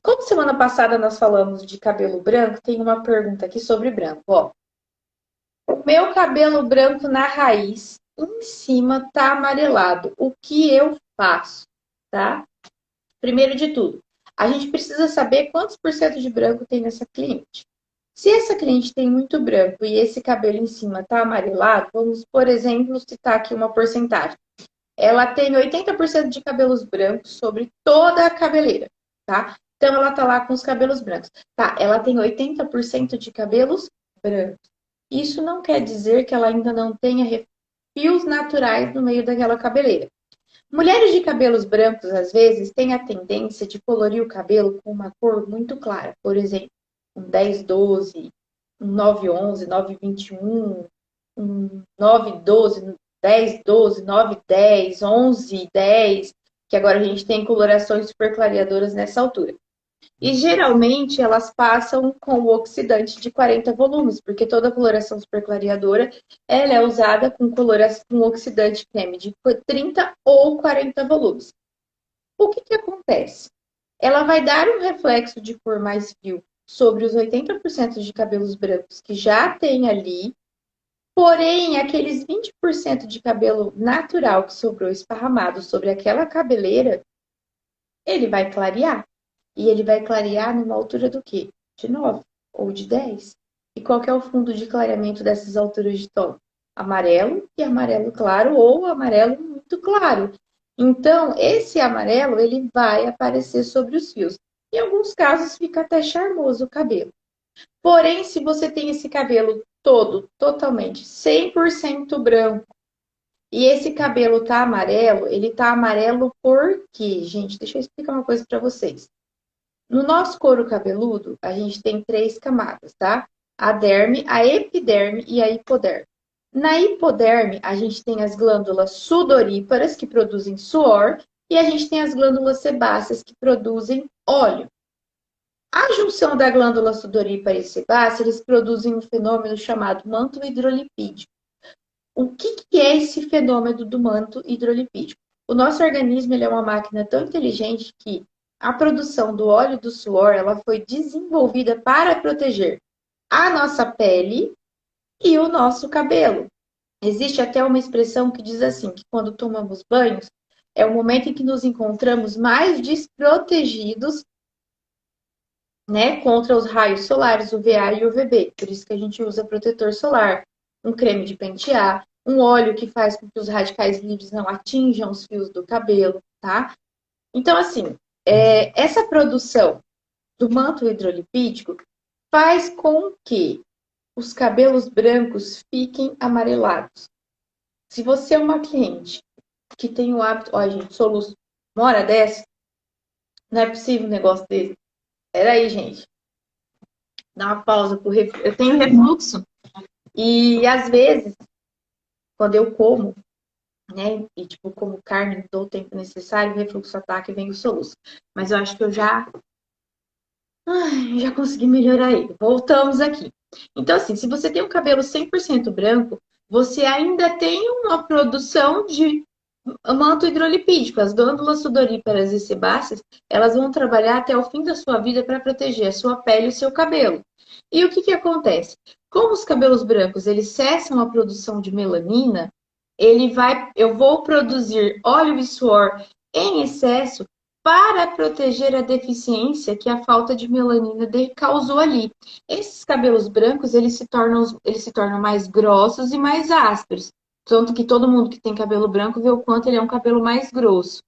Como semana passada nós falamos de cabelo branco, tem uma pergunta aqui sobre branco, ó. Meu cabelo branco na raiz, em cima tá amarelado. O que eu faço, tá? Primeiro de tudo, a gente precisa saber quantos por cento de branco tem nessa cliente. Se essa cliente tem muito branco e esse cabelo em cima tá amarelado, vamos, por exemplo, citar aqui uma porcentagem. Ela tem 80% de cabelos brancos sobre toda a cabeleira, tá? Então, ela tá lá com os cabelos brancos. Tá, ela tem 80% de cabelos brancos. Isso não quer dizer que ela ainda não tenha fios naturais no meio daquela cabeleira. Mulheres de cabelos brancos, às vezes, têm a tendência de colorir o cabelo com uma cor muito clara. Por exemplo, um 10-12, um 9-11, 9-21, um 9-12, 10-12, 9-10, 11-10, que agora a gente tem colorações super clareadoras nessa altura. E geralmente elas passam com o oxidante de 40 volumes, porque toda coloração superclareadora ela é usada com oxidante creme de 30 ou 40 volumes. O que, que acontece? Ela vai dar um reflexo de cor mais frio sobre os 80% de cabelos brancos que já tem ali, porém aqueles 20% de cabelo natural que sobrou esparramado sobre aquela cabeleira, ele vai clarear. E ele vai clarear numa altura do quê? De 9 ou de 10. E qual que é o fundo de clareamento dessas alturas de tom? Amarelo e amarelo claro ou amarelo muito claro. Então, esse amarelo, ele vai aparecer sobre os fios. Em alguns casos, fica até charmoso o cabelo. Porém, se você tem esse cabelo todo, totalmente, 100% branco, e esse cabelo tá amarelo, ele tá amarelo por quê? Gente, deixa eu explicar uma coisa para vocês. No nosso couro cabeludo, a gente tem 3 camadas, tá? A derme, a epiderme e a hipoderme. Na hipoderme, a gente tem as glândulas sudoríparas, que produzem suor, e a gente tem as glândulas sebáceas, que produzem óleo. A junção da glândula sudorípara e sebácea, eles produzem um fenômeno chamado manto hidrolipídico. O que é esse fenômeno do manto hidrolipídico? O nosso organismo ele é uma máquina tão inteligente que a produção do óleo do suor ela foi desenvolvida para proteger a nossa pele e o nosso cabelo. Existe até uma expressão que diz assim, que quando tomamos banhos, é o momento em que nos encontramos mais desprotegidos, né, contra os raios solares, UVA e UVB. Por isso que a gente usa protetor solar, um creme de pentear, um óleo que faz com que os radicais livres não atinjam os fios do cabelo, tá? Então, assim, essa produção do manto hidrolipídico faz com que os cabelos brancos fiquem amarelados. Se você é uma cliente que tem o hábito, ó, gente, soluço, uma hora dessa, não é possível um negócio desse. Peraí, gente, dá uma pausa pro refluxo. Eu tenho refluxo e às vezes, quando eu como, né, e tipo, como carne, não dou o tempo necessário, o refluxo ataca e vem o soluço. Mas eu acho que eu já consegui melhorar ele. Voltamos aqui. Então, assim, se você tem um cabelo 100% branco, você ainda tem uma produção de manto hidrolipídico. As glândulas sudoríparas e sebáceas, elas vão trabalhar até o fim da sua vida para proteger a sua pele e o seu cabelo. E o que acontece? Como os cabelos brancos, eles cessam a produção de melanina, eu vou produzir óleo e suor em excesso para proteger a deficiência que a falta de melanina causou ali. Esses cabelos brancos, eles se tornam mais grossos e mais ásperos. Tanto que todo mundo que tem cabelo branco vê o quanto ele é um cabelo mais grosso.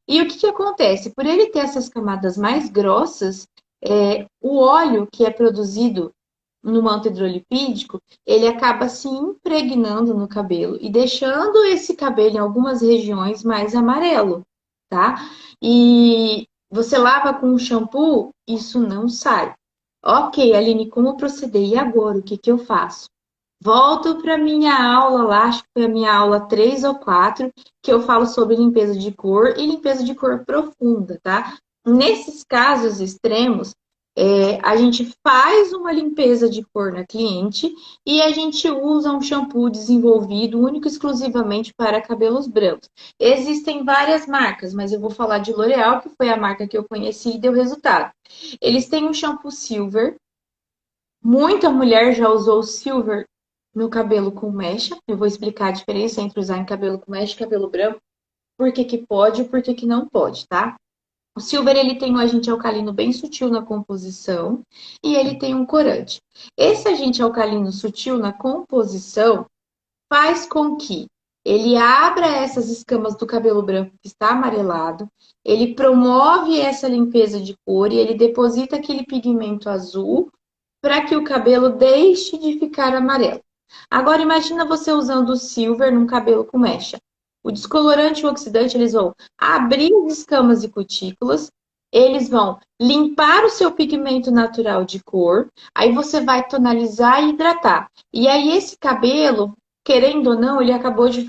E o que acontece? Por ele ter essas camadas mais grossas, o óleo que é produzido no manto hidrolipídico, ele acaba se impregnando no cabelo e deixando esse cabelo em algumas regiões mais amarelo, tá? E você lava com um shampoo, isso não sai. Ok, Aline, como proceder? E agora, o que eu faço? Volto para minha aula lá, acho que foi a minha aula 3 ou 4, que eu falo sobre limpeza de cor e limpeza de cor profunda, tá? Nesses casos extremos, a gente faz uma limpeza de cor na cliente e a gente usa um shampoo desenvolvido único e exclusivamente para cabelos brancos. Existem várias marcas, mas eu vou falar de L'Oréal, que foi a marca que eu conheci e deu resultado. Eles têm um shampoo Silver. Muita mulher já usou Silver no cabelo com mecha. Eu vou explicar a diferença entre usar em cabelo com mecha e cabelo branco, por que que pode e por que que não pode, tá? O Silver ele tem um agente alcalino bem sutil na composição e ele tem um corante. Esse agente alcalino sutil na composição faz com que ele abra essas escamas do cabelo branco que está amarelado, ele promove essa limpeza de cor e ele deposita aquele pigmento azul para que o cabelo deixe de ficar amarelo. Agora imagina você usando o silver num cabelo com mecha. O descolorante e o oxidante, eles vão abrir as escamas e cutículas, eles vão limpar o seu pigmento natural de cor, aí você vai tonalizar e hidratar. E aí esse cabelo, querendo ou não, ele acabou de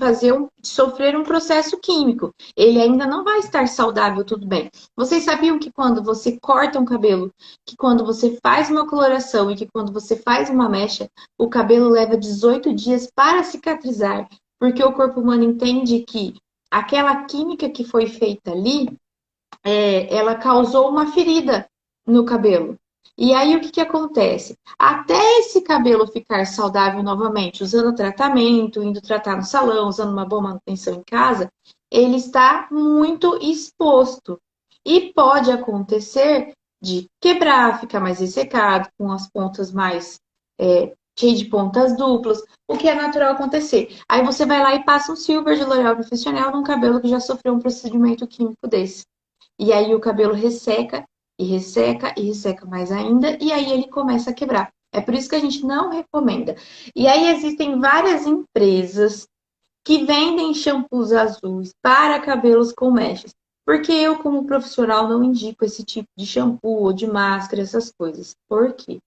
sofrer um processo químico. Ele ainda não vai estar saudável, tudo bem. Vocês sabiam que quando você corta um cabelo, que quando você faz uma coloração e que quando você faz uma mecha, o cabelo leva 18 dias para cicatrizar, porque o corpo humano entende que aquela química que foi feita ali, ela causou uma ferida no cabelo. E aí o que acontece? Até esse cabelo ficar saudável novamente, usando tratamento, indo tratar no salão, usando uma boa manutenção em casa, ele está muito exposto. E pode acontecer de quebrar, ficar mais ressecado, com as pontas mais cheias de pontas duplas, o que é natural acontecer. Aí você vai lá e passa um silver de L'Oréal Profissional num cabelo que já sofreu um procedimento químico desse. E aí o cabelo resseca, e resseca, e resseca mais ainda, e aí ele começa a quebrar. É por isso que a gente não recomenda. E aí existem várias empresas que vendem shampoos azuis para cabelos com mechas. Porque eu, como profissional, não indico esse tipo de shampoo ou de máscara, essas coisas. Por quê?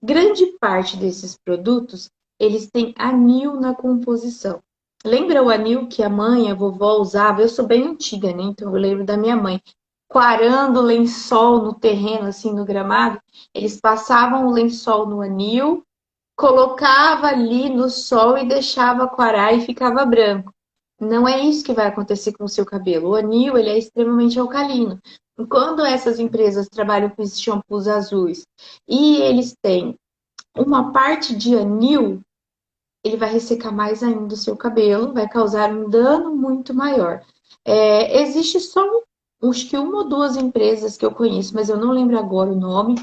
Grande parte desses produtos, eles têm anil na composição. Lembra o anil que a mãe, a vovó usava? Eu sou bem antiga, né? Então eu lembro da minha mãe quarando lençol no terreno, assim, no gramado. Eles passavam o lençol no anil, colocava ali no sol e deixava quarar e ficava branco. Não é isso que vai acontecer com o seu cabelo. O anil, ele é extremamente alcalino. E quando essas empresas trabalham com esses shampoos azuis e eles têm uma parte de anil, ele vai ressecar mais ainda o seu cabelo, vai causar um dano muito maior. Existe só, acho que uma ou duas empresas que eu conheço, mas eu não lembro agora o nome.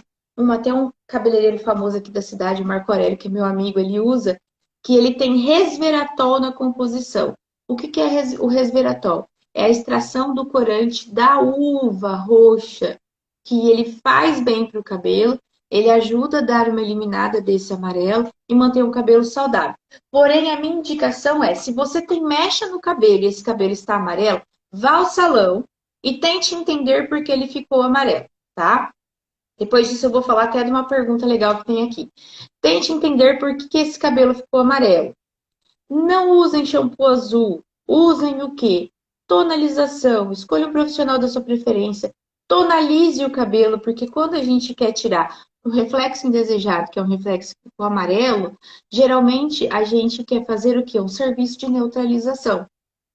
Até um cabeleireiro famoso aqui da cidade, Marco Aurélio, que é meu amigo, ele usa, que ele tem resveratrol na composição. O que é o resveratrol? É a extração do corante da uva roxa, que ele faz bem para o cabelo, ele ajuda a dar uma eliminada desse amarelo e manter o cabelo saudável. Porém, a minha indicação é, se você tem mecha no cabelo e esse cabelo está amarelo, vá ao salão e tente entender por que ele ficou amarelo, tá? Depois disso eu vou falar até de uma pergunta legal que tem aqui. Tente entender por que esse cabelo ficou amarelo. Não usem shampoo azul. Usem o quê? Tonalização. Escolha um profissional da sua preferência. Tonalize o cabelo, porque quando a gente quer tirar um reflexo indesejado, que é um reflexo que ficou amarelo, geralmente a gente quer fazer o quê? Um serviço de neutralização,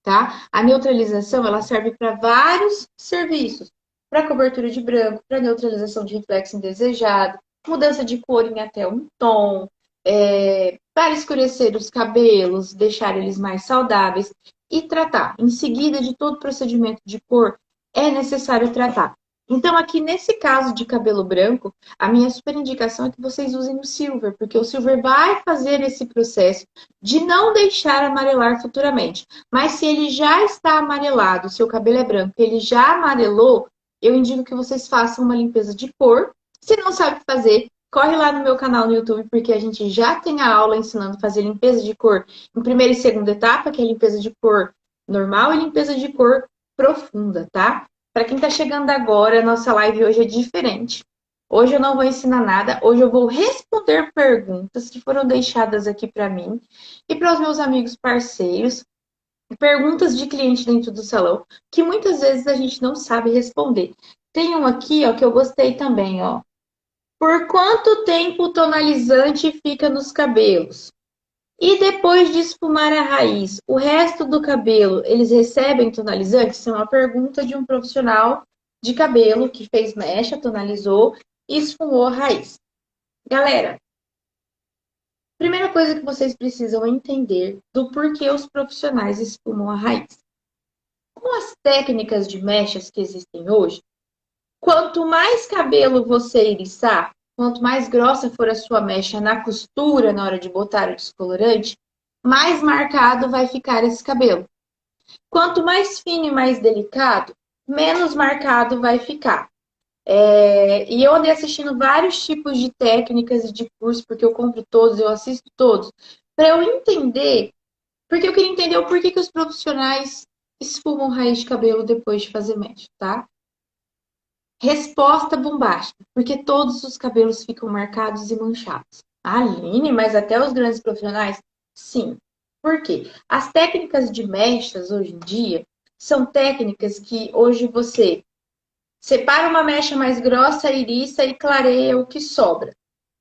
tá? A neutralização, ela serve para vários serviços. Para cobertura de branco, para neutralização de reflexo indesejado, mudança de cor em até um tom, para escurecer os cabelos, deixar eles mais saudáveis e tratar. Em seguida de todo procedimento de cor, é necessário tratar. Então, aqui nesse caso de cabelo branco, a minha super indicação é que vocês usem o silver, porque o silver vai fazer esse processo de não deixar amarelar futuramente. Mas se ele já está amarelado, seu cabelo é branco, ele já amarelou, eu indico que vocês façam uma limpeza de cor. Se não sabe fazer, corre lá no meu canal no YouTube, porque a gente já tem a aula ensinando a fazer limpeza de cor em primeira e segunda etapa, que é limpeza de cor normal e limpeza de cor profunda, tá? Para quem está chegando agora, a nossa live hoje é diferente. Hoje eu não vou ensinar nada, hoje eu vou responder perguntas que foram deixadas aqui para mim e para os meus amigos parceiros, perguntas de cliente dentro do salão, que muitas vezes a gente não sabe responder. Tem um aqui, ó, que eu gostei também, ó. Por quanto tempo o tonalizante fica nos cabelos? E depois de esfumar a raiz, o resto do cabelo, eles recebem tonalizante? Isso é uma pergunta de um profissional de cabelo que fez mecha, tonalizou e esfumou a raiz. Galera, primeira coisa que vocês precisam entender do porquê os profissionais esfumam a raiz. Com as técnicas de mechas que existem hoje, quanto mais cabelo você eriçar, quanto mais grossa for a sua mecha na costura, na hora de botar o descolorante, mais marcado vai ficar esse cabelo. Quanto mais fino e mais delicado, menos marcado vai ficar. E eu andei assistindo vários tipos de técnicas e de cursos, porque eu compro todos, eu assisto todos, para eu entender, porque eu queria entender o porquê que os profissionais esfumam raiz de cabelo depois de fazer mecha, tá? Resposta bombástica, porque todos os cabelos ficam marcados e manchados. Aline, mas até os grandes profissionais? Sim. Por quê? As técnicas de mechas hoje em dia são técnicas que hoje você separa uma mecha mais grossa, iriça e clareia o que sobra.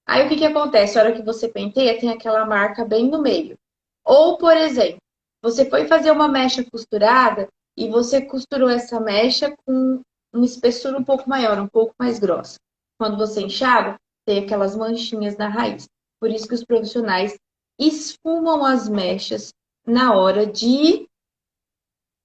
Aí o que acontece? A hora que você penteia, tem aquela marca bem no meio. Ou, por exemplo, você foi fazer uma mecha costurada e você costurou essa mecha com uma espessura um pouco maior, um pouco mais grossa. Quando você enxágua, tem aquelas manchinhas na raiz. Por isso que os profissionais esfumam as mechas na hora de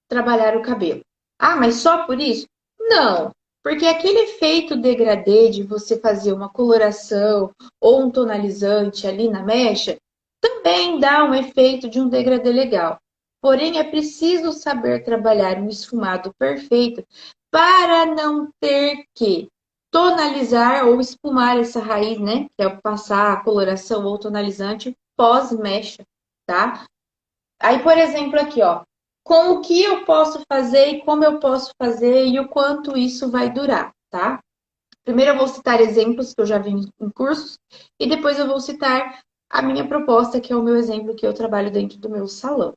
trabalhar o cabelo. Ah, mas só por isso? Não, porque aquele efeito degradê de você fazer uma coloração ou um tonalizante ali na mecha também dá um efeito de um degradê legal. Porém, é preciso saber trabalhar um esfumado perfeito para não ter que tonalizar ou espumar essa raiz, né? Que é passar a coloração ou tonalizante pós-mecha, tá? Aí, por exemplo, aqui, ó, com o que eu posso fazer e como eu posso fazer e o quanto isso vai durar, tá? Primeiro eu vou citar exemplos que eu já vi em cursos e depois eu vou citar a minha proposta, que é o meu exemplo que eu trabalho dentro do meu salão.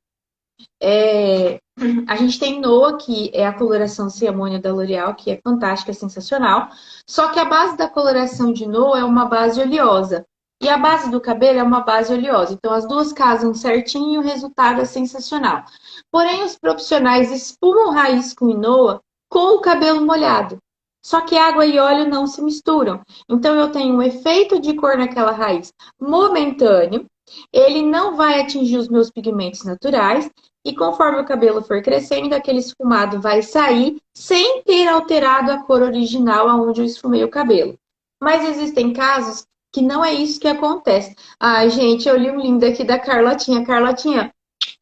A gente tem Noa, que é a coloração Ciamônia da L'Oréal, que é fantástica, é sensacional. Só que a base da coloração de Noa é uma base oleosa. E a base do cabelo é uma base oleosa. Então, as duas casam certinho e o resultado é sensacional. Porém, os profissionais esfumam raiz com inoa com o cabelo molhado. Só que água e óleo não se misturam. Então, eu tenho um efeito de cor naquela raiz momentâneo. Ele não vai atingir os meus pigmentos naturais. E conforme o cabelo for crescendo, aquele esfumado vai sair sem ter alterado a cor original aonde eu esfumei o cabelo. Mas existem casos que não é isso que acontece. Ai, gente, eu li um lindo aqui da Carlotinha. Carlotinha,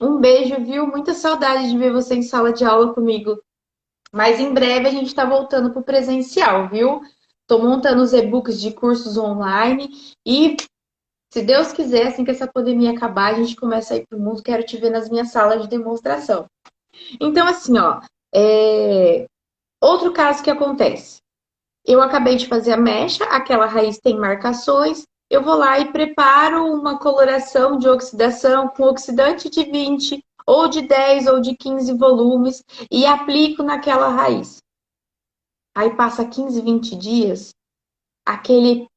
um beijo, viu? Muita saudade de ver você em sala de aula comigo. Mas em breve a gente está voltando para o presencial, viu? Estou montando os e-books de cursos online e, se Deus quiser, assim que essa pandemia acabar, a gente começa a ir para o mundo. Quero te ver nas minhas salas de demonstração. Então, assim, ó, outro caso que acontece. Eu acabei de fazer a mecha, aquela raiz tem marcações. Eu vou lá e preparo uma coloração de oxidação com oxidante de 20, ou de 10, ou de 15 volumes e aplico naquela raiz. Aí passa 15, 20 dias, aquele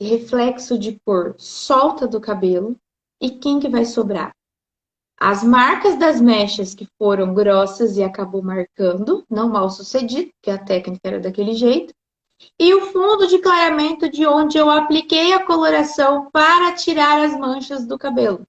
reflexo de cor solta do cabelo e quem que vai sobrar? As marcas das mechas que foram grossas e acabou marcando, não mal sucedido, porque a técnica era daquele jeito. E o fundo de clareamento de onde eu apliquei a coloração para tirar as manchas do cabelo.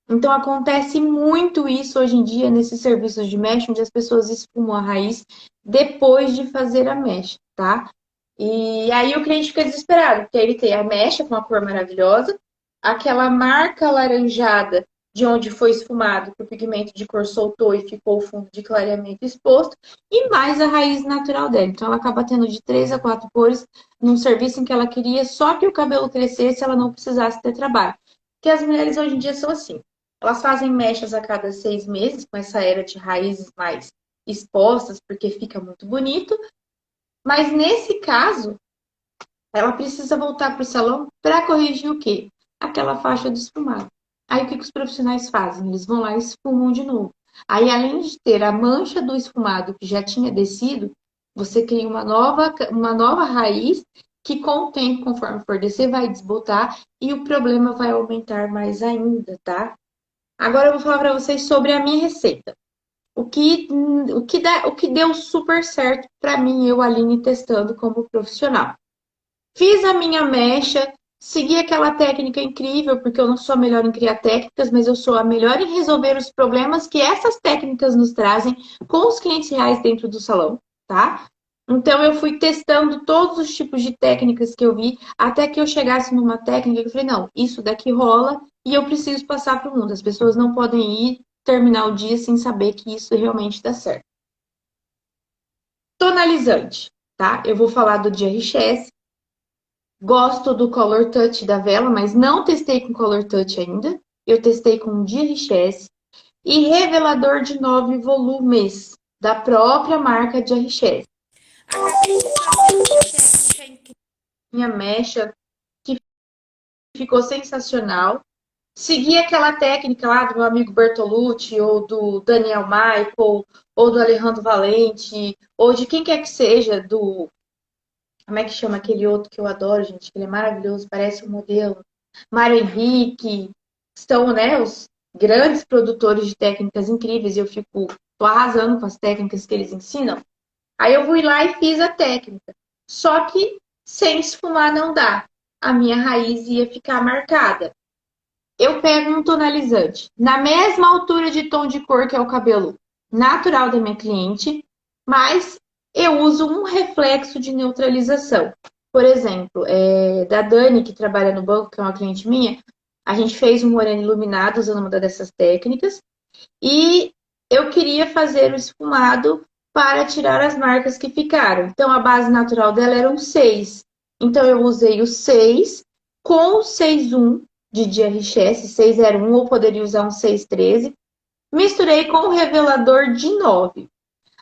Então acontece muito isso hoje em dia nesses serviços de mecha, onde as pessoas esfumam a raiz depois de fazer a mecha, tá? E aí o cliente fica desesperado, porque ele tem a mecha com a cor maravilhosa, aquela marca alaranjada de onde foi esfumado, que o pigmento de cor soltou e ficou o fundo de clareamento exposto, e mais a raiz natural dela. Então ela acaba tendo de 3 a 4 cores num serviço em que ela queria só que o cabelo crescesse, ela não precisasse ter trabalho. Porque as mulheres hoje em dia são assim. Elas fazem mechas a cada 6 meses, com essa era de raízes mais expostas, porque fica muito bonito. Mas nesse caso, ela precisa voltar para o salão para corrigir o quê? Aquela faixa do esfumado. Aí o que os profissionais fazem? Eles vão lá e esfumam de novo. Aí, além de ter a mancha do esfumado que já tinha descido, você cria uma nova raiz que, com o tempo, conforme for descer, vai desbotar e o problema vai aumentar mais ainda, tá? Agora eu vou falar para vocês sobre a minha receita. O que deu super certo para mim, eu, Aline, testando como profissional. Fiz a minha mecha, segui aquela técnica incrível, porque eu não sou a melhor em criar técnicas, mas eu sou a melhor em resolver os problemas que essas técnicas nos trazem com os clientes reais dentro do salão, tá? Então eu fui testando todos os tipos de técnicas que eu vi, até que eu chegasse numa técnica que eu falei, não, isso daqui rola e eu preciso passar para o mundo. As pessoas não podem ir terminar o dia sem saber que isso realmente dá certo. Tonalizante, tá? Eu vou falar do DRX. Gosto do Color Touch da Vela, mas não testei com Color Touch ainda. Eu testei com DRX e revelador de 9 volumes da própria marca DRX. Minha mecha que ficou sensacional. Segui aquela técnica lá do meu amigo Bertolucci, ou do Daniel Michael, ou do Alejandro Valente, ou de quem quer que seja, do. Como é que chama aquele outro que eu adoro, gente? Ele é maravilhoso, parece um modelo. Mário Henrique. Estão, né, os grandes produtores de técnicas incríveis, e eu tô arrasando com as técnicas que eles ensinam. Aí eu fui lá e fiz a técnica. Só que sem esfumar não dá. A minha raiz ia ficar marcada. Eu pego um tonalizante na mesma altura de tom de cor que é o cabelo natural da minha cliente, mas eu uso um reflexo de neutralização. Por exemplo, da Dani, que trabalha no banco, que é uma cliente minha, a gente fez um moreno iluminado usando uma dessas técnicas e eu queria fazer o esfumado para tirar as marcas que ficaram. Então, a base natural dela era um 6. Então, eu usei o 6 com o 6,1 de DRX, 601, ou poderia usar um 613. Misturei com o revelador de 9.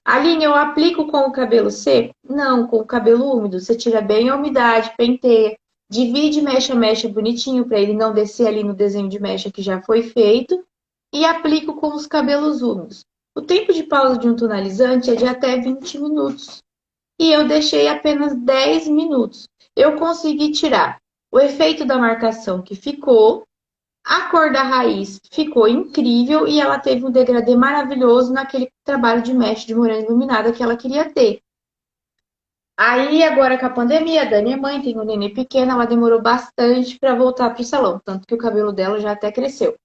Aline, eu aplico com o cabelo seco? Não, com o cabelo úmido. Você tira bem a umidade, penteia, divide mecha a mecha bonitinho para ele não descer ali no desenho de mecha que já foi feito e aplico com os cabelos úmidos. O tempo de pausa de um tonalizante é de até 20 minutos. E eu deixei apenas 10 minutos. Eu consegui tirar O efeito da marcação que ficou, a cor da raiz ficou incrível e ela teve um degradê maravilhoso naquele trabalho de mesh de morena iluminada que ela queria ter. Aí, agora com a pandemia, a Dani é mãe, tem um neném pequeno, ela demorou bastante para voltar para o salão, tanto que o cabelo dela já até cresceu.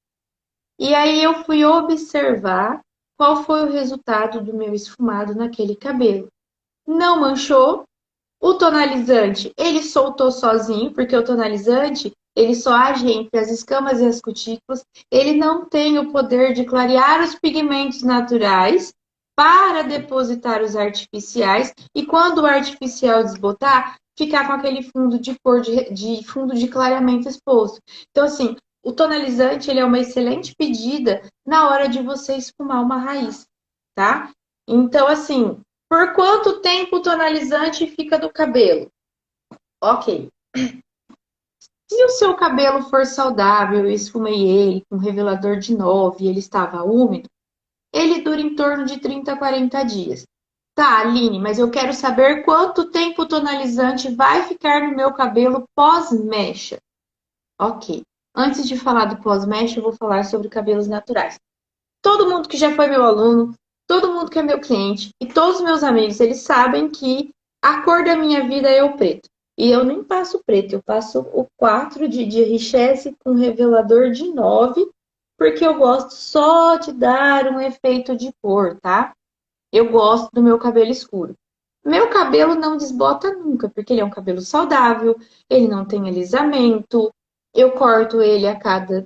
E aí eu fui observar qual foi o resultado do meu esfumado naquele cabelo. Não manchou. O tonalizante, ele soltou sozinho, porque o tonalizante, ele só age entre as escamas e as cutículas. Ele não tem o poder de clarear os pigmentos naturais para depositar os artificiais. E quando o artificial desbotar, ficar com aquele fundo de cor de fundo de clareamento exposto. Então, assim, o tonalizante, ele é uma excelente pedida na hora de você esfumar uma raiz, tá? Então, assim, por quanto tempo o tonalizante fica do cabelo? Ok. Se o seu cabelo for saudável, eu esfumei ele com revelador de 9 e ele estava úmido, ele dura em torno de 30 a 40 dias. Tá, Aline, mas eu quero saber quanto tempo o tonalizante vai ficar no meu cabelo pós-mecha. Ok. Antes de falar do pós-mecha, eu vou falar sobre cabelos naturais. Todo mundo que já foi meu aluno, todo mundo que é meu cliente e todos os meus amigos, eles sabem que a cor da minha vida é o preto. E eu nem passo preto, eu passo o 4 de Richesse com revelador de 9, porque eu gosto só de dar um efeito de cor, tá? Eu gosto do meu cabelo escuro. Meu cabelo não desbota nunca, porque ele é um cabelo saudável, ele não tem alisamento, eu corto ele a cada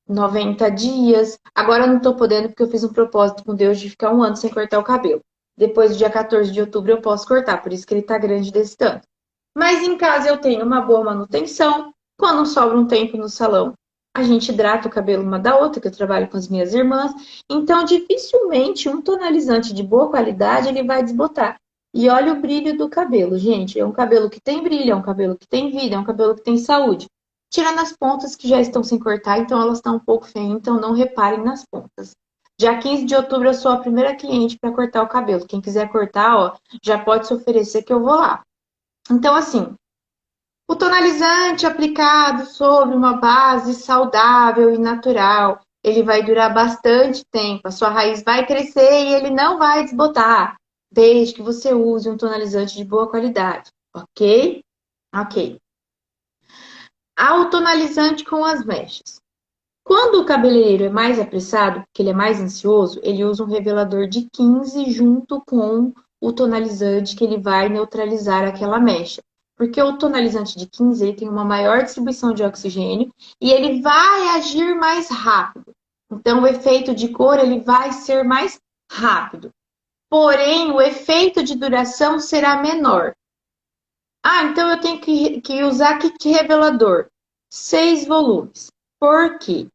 90 dias. Agora eu não tô podendo porque eu fiz um propósito com Deus de ficar um ano sem cortar o cabelo. Depois do dia 14 de outubro eu posso cortar, por isso que ele tá grande desse tanto. Mas em casa eu tenho uma boa manutenção. Quando sobra um tempo no salão, a gente hidrata o cabelo uma da outra, que eu trabalho com as minhas irmãs. Então, dificilmente um tonalizante de boa qualidade ele vai desbotar. E olha o brilho do cabelo, gente. É um cabelo que tem brilho, é um cabelo que tem vida, é um cabelo que tem saúde. Tirando as pontas que já estão sem cortar, então elas estão um pouco feias, então não reparem nas pontas. Dia 15 de outubro eu sou a primeira cliente para cortar o cabelo. Quem quiser cortar, ó, já pode se oferecer que eu vou lá. Então, assim, o tonalizante aplicado sobre uma base saudável e natural, ele vai durar bastante tempo. A sua raiz vai crescer e ele não vai desbotar, desde que você use um tonalizante de boa qualidade, ok? Ok. Ao tonalizante com as mechas. Quando o cabeleireiro é mais apressado, porque ele é mais ansioso, ele usa um revelador de 15 junto com o tonalizante que ele vai neutralizar aquela mecha. Porque o tonalizante de 15 ele tem uma maior distribuição de oxigênio e ele vai agir mais rápido. Então, o efeito de cor ele vai ser mais rápido. Porém, o efeito de duração será menor. Ah, então eu tenho que usar kit revelador. 6 volumes. Por quê?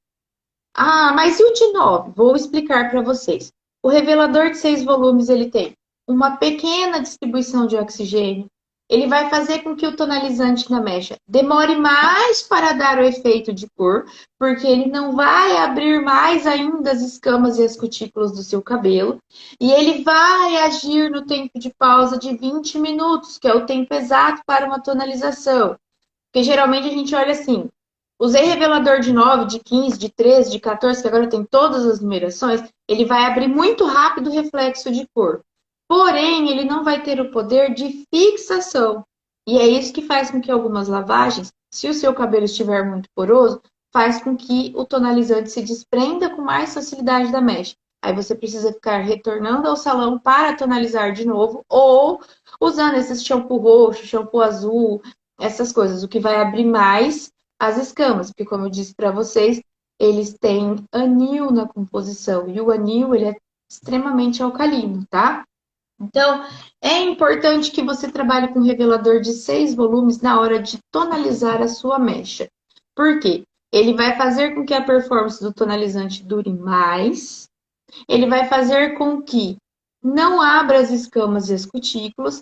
Ah, mas e o de 9? Vou explicar para vocês. O revelador de 6 volumes ele tem uma pequena distribuição de oxigênio. Ele vai fazer com que o tonalizante na mecha demore mais para dar o efeito de cor, porque ele não vai abrir mais ainda as escamas e as cutículas do seu cabelo. E ele vai agir no tempo de pausa de 20 minutos, que é o tempo exato para uma tonalização. Porque geralmente a gente olha assim, usei revelador de 9, de 15, de 13, de 14, que agora tem todas as numerações, ele vai abrir muito rápido o reflexo de cor. Porém, ele não vai ter o poder de fixação. E é isso que faz com que algumas lavagens, se o seu cabelo estiver muito poroso, faz com que o tonalizante se desprenda com mais facilidade da mecha. Aí você precisa ficar retornando ao salão para tonalizar de novo, ou usando esse shampoo roxo, shampoo azul, essas coisas, o que vai abrir mais as escamas, porque como eu disse para vocês, eles têm anil na composição, e o anil ele é extremamente alcalino, tá? Então, é importante que você trabalhe com um revelador de 6 volumes na hora de tonalizar a sua mecha. Por quê? Ele vai fazer com que a performance do tonalizante dure mais, ele vai fazer com que não abra as escamas e as cutículas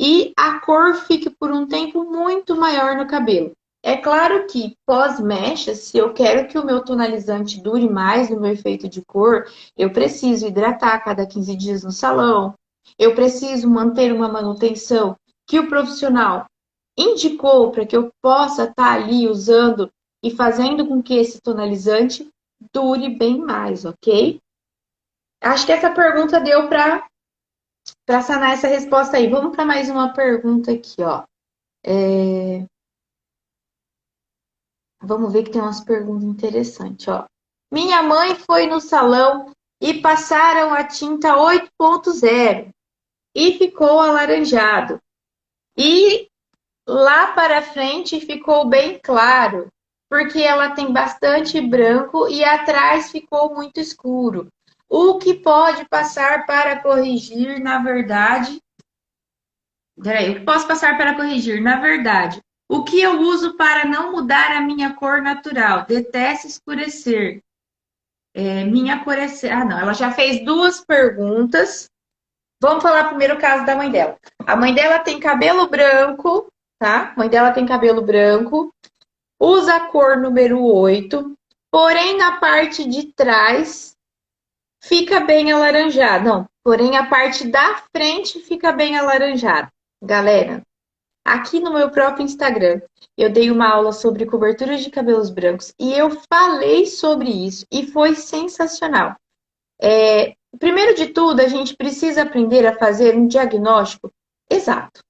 e a cor fique por um tempo muito maior no cabelo. É claro que pós-mecha, se eu quero que o meu tonalizante dure mais no meu efeito de cor, eu preciso hidratar a cada 15 dias no salão, eu preciso manter uma manutenção que o profissional indicou para que eu possa estar ali usando e fazendo com que esse tonalizante dure bem mais, ok? Acho que essa pergunta deu para sanar essa resposta aí. Vamos para mais uma pergunta aqui, ó. Vamos ver que tem umas perguntas interessantes, ó. Minha mãe foi no salão e passaram a tinta 8.0 e ficou alaranjado. E lá para frente ficou bem claro, porque ela tem bastante branco e atrás ficou muito escuro. O que pode passar para corrigir, na verdade. Peraí, o que posso passar para corrigir? Na verdade, o que eu uso para não mudar a minha cor natural? Detesto escurecer. Minha cor é. Ah, não, ela já fez duas perguntas. Vamos falar primeiro o caso da mãe dela. A mãe dela tem cabelo branco, tá? A mãe dela tem cabelo branco, usa a cor número 8, porém na parte de trás fica bem alaranjado. Não, porém a parte da frente fica bem alaranjado. Galera, aqui no meu próprio Instagram, eu dei uma aula sobre coberturas de cabelos brancos e eu falei sobre isso e foi sensacional. Primeiro de tudo, a gente precisa aprender a fazer um diagnóstico exato,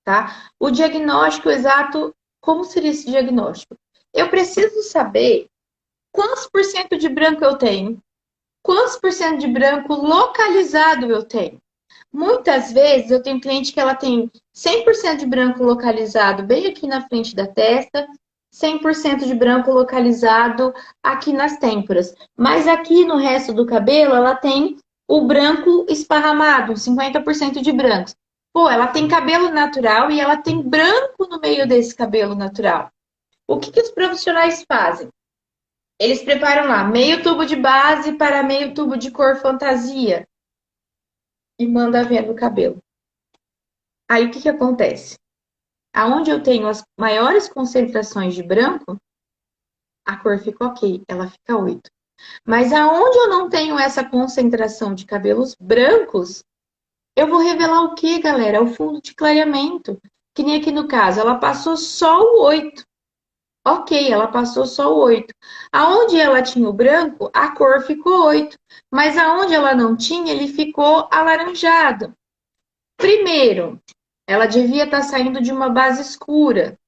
tá? O diagnóstico exato, como seria esse diagnóstico? Eu preciso saber quantos por cento de branco eu tenho, quantos por cento de branco localizado eu tenho. Muitas vezes eu tenho cliente que ela tem 100% de branco localizado bem aqui na frente da testa, 100% de branco localizado aqui nas têmporas. Mas aqui no resto do cabelo ela tem o branco esparramado, 50% de brancos. Pô, ela tem cabelo natural e ela tem branco no meio desse cabelo natural. O que os profissionais fazem? Eles preparam lá meio tubo de base para meio tubo de cor fantasia e manda ver no cabelo. Aí o que acontece? Aonde eu tenho as maiores concentrações de branco, a cor fica ok, ela fica 8. Mas aonde eu não tenho essa concentração de cabelos brancos, eu vou revelar o que, galera? O fundo de clareamento. Que nem aqui no caso, ela passou só o 8. Ok, ela passou só o 8. Aonde ela tinha o branco, a cor ficou 8. Mas aonde ela não tinha, ele ficou alaranjado. Primeiro, ela devia estar saindo de uma base escura.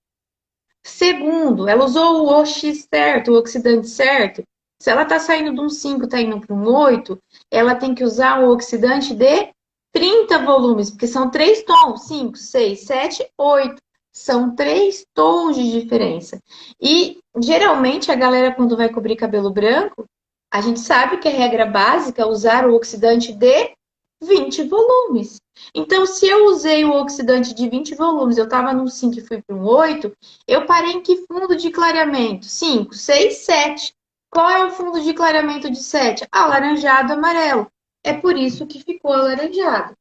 Segundo, ela usou o OX certo, o oxidante certo. Se ela está saindo de um 5, está indo para um 8, ela tem que usar um oxidante de 30 volumes, porque são 3 tons, 5, 6, 7, 8. São 3 tons de diferença. E, geralmente, a galera, quando vai cobrir cabelo branco, a gente sabe que a regra básica é usar o oxidante de 20 volumes. Então, se eu usei o oxidante de 20 volumes, eu estava num 5 e fui para um 8, eu parei em que fundo de clareamento? 5, 6, 7. Qual é o fundo de clareamento de 7? Alaranjado amarelo. É por isso que ficou alaranjado.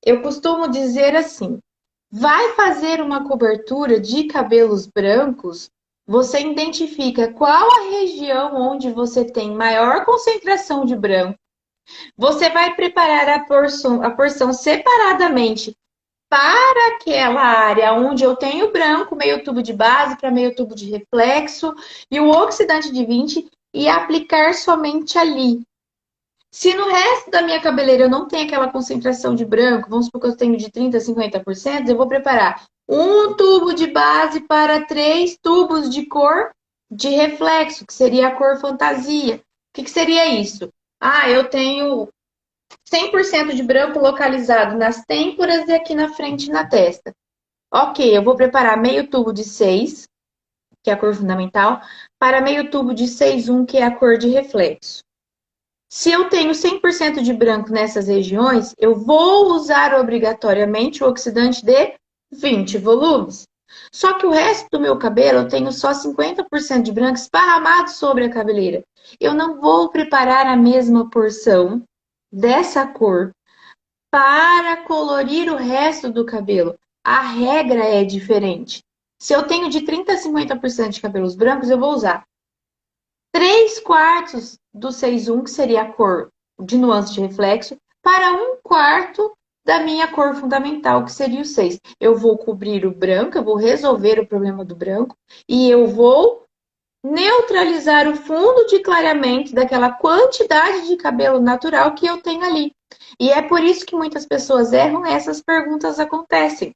Eu costumo dizer assim, vai fazer uma cobertura de cabelos brancos, você identifica qual a região onde você tem maior concentração de branco. Você vai preparar a porção separadamente para aquela área onde eu tenho branco, meio tubo de base para meio tubo de reflexo e o oxidante de 20 e aplicar somente ali. Se no resto da minha cabeleira eu não tenho aquela concentração de branco, vamos supor que eu tenho de 30% a 50%, eu vou preparar um tubo de base para 3 tubos de cor de reflexo, que seria a cor fantasia. O que seria isso? Ah, eu tenho 100% de branco localizado nas têmporas e aqui na frente na testa. Ok, eu vou preparar meio tubo de 6, que é a cor fundamental, para meio tubo de 6,1, que é a cor de reflexo. Se eu tenho 100% de branco nessas regiões, eu vou usar obrigatoriamente o oxidante de 20 volumes. Só que o resto do meu cabelo, eu tenho só 50% de branco esparramado sobre a cabeleira. Eu não vou preparar a mesma porção dessa cor para colorir o resto do cabelo. A regra é diferente. Se eu tenho de 30% a 50% de cabelos brancos, eu vou usar 3/4 do 6,1, que seria a cor de nuance de reflexo, para 1/4 da minha cor fundamental, que seria o 6. Eu vou cobrir o branco, eu vou resolver o problema do branco e eu vou neutralizar o fundo de clareamento daquela quantidade de cabelo natural que eu tenho ali. E é por isso que muitas pessoas erram e essas perguntas acontecem.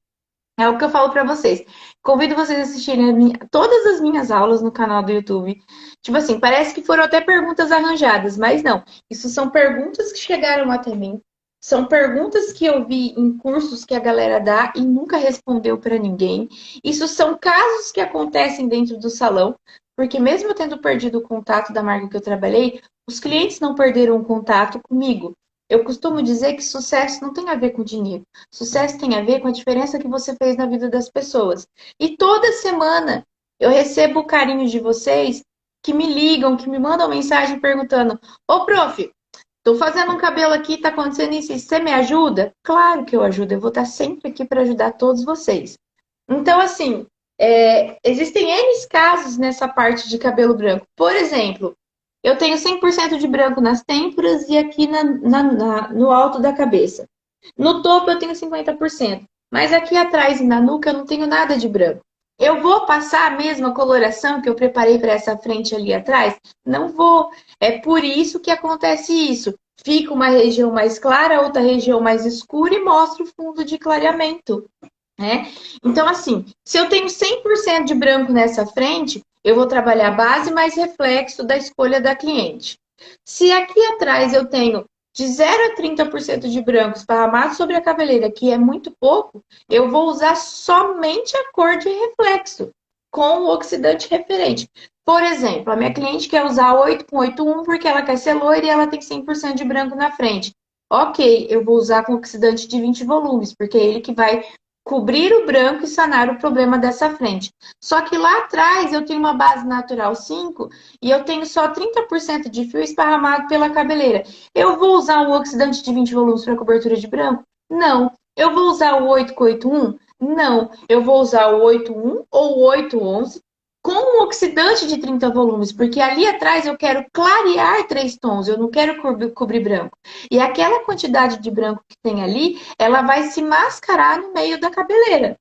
É o que eu falo para vocês. Convido vocês a assistirem todas as minhas aulas no canal do YouTube. Tipo assim, parece que foram até perguntas arranjadas, mas não. Isso são perguntas que chegaram até mim. São perguntas que eu vi em cursos que a galera dá e nunca respondeu para ninguém. Isso são casos que acontecem dentro do salão, porque mesmo eu tendo perdido o contato da marca que eu trabalhei, os clientes não perderam o contato comigo. Eu costumo dizer que sucesso não tem a ver com dinheiro. Sucesso tem a ver com a diferença que você fez na vida das pessoas. E toda semana eu recebo o carinho de vocês que me ligam, que me mandam mensagem perguntando: Ô, prof, tô fazendo um cabelo aqui, tá acontecendo isso, você me ajuda? Claro que eu ajudo, eu vou estar sempre aqui para ajudar todos vocês. Então, assim, existem N casos nessa parte de cabelo branco. Por exemplo, eu tenho 100% de branco nas têmporas e aqui no alto da cabeça. No topo eu tenho 50%, mas aqui atrás e na nuca eu não tenho nada de branco. Eu vou passar a mesma coloração que eu preparei para essa frente ali atrás? Não vou. É por isso que acontece isso. Fica uma região mais clara, outra região mais escura e mostra o fundo de clareamento, né? Então, assim, se eu tenho 100% de branco nessa frente, eu vou trabalhar base mais reflexo da escolha da cliente. Se aqui atrás eu tenho de 0 a 30% de branco esparramado sobre a cabeleira, que é muito pouco, eu vou usar somente a cor de reflexo com o oxidante referente. Por exemplo, a minha cliente quer usar 8 com 8,1 porque ela quer ser loira e ela tem 100% de branco na frente. Ok, eu vou usar com oxidante de 20 volumes, porque é ele que vai cobrir o branco e sanar o problema dessa frente. Só que lá atrás eu tenho uma base natural 5 e eu tenho só 30% de fio esparramado pela cabeleira. Eu vou usar o oxidante de 20 volumes para cobertura de branco? Não. Eu vou usar o 8 com 8,1? Não. Eu vou usar o 8,1 ou o 8,11 com um oxidante de 30 volumes, porque ali atrás eu quero clarear 3 tons, eu não quero cobrir branco. E aquela quantidade de branco que tem ali, ela vai se mascarar no meio da cabeleira.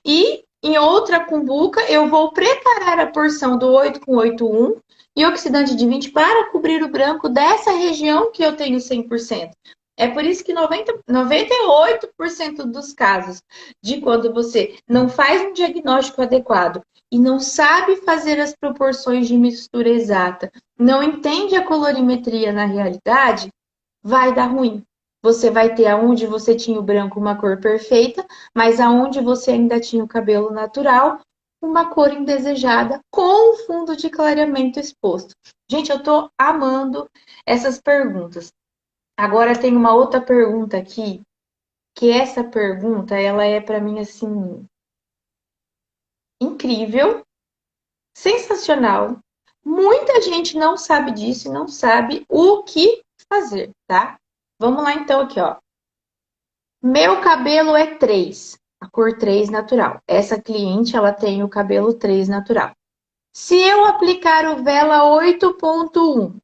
E em outra cumbuca, eu vou preparar a porção do 8 com 8,1 e oxidante de 20 para cobrir o branco dessa região que eu tenho 100%. É por isso que 98% dos casos de quando você não faz um diagnóstico adequado e não sabe fazer as proporções de mistura exata, não entende a colorimetria na realidade, vai dar ruim. Você vai ter aonde você tinha o branco uma cor perfeita, mas aonde você ainda tinha o cabelo natural, uma cor indesejada com o fundo de clareamento exposto. Gente, eu tô amando essas perguntas. Agora tem uma outra pergunta aqui, que essa pergunta, ela é para mim assim incrível, sensacional. Muita gente não sabe disso e não sabe o que fazer, tá? Vamos lá então aqui, ó. Meu cabelo é 3, a cor 3 natural. Essa cliente, ela tem o cabelo 3 natural. Se eu aplicar o Vela 8.1,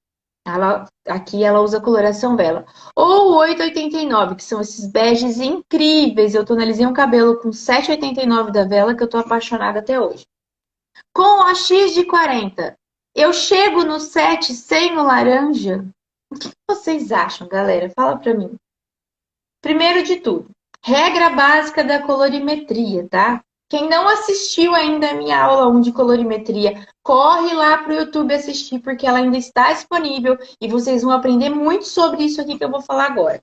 aqui ela usa coloração Vela, ou o 8,89, que são esses beges incríveis. Eu tonalizei um cabelo com 7,89 da Vela, que eu tô apaixonada até hoje. Com a X de 40, eu chego no 7 sem o laranja? O que vocês acham, galera? Fala pra mim. Primeiro de tudo, regra básica da colorimetria, tá? Quem não assistiu ainda a minha aula 1 de colorimetria, corre lá pro YouTube assistir, porque ela ainda está disponível e vocês vão aprender muito sobre isso aqui que eu vou falar agora.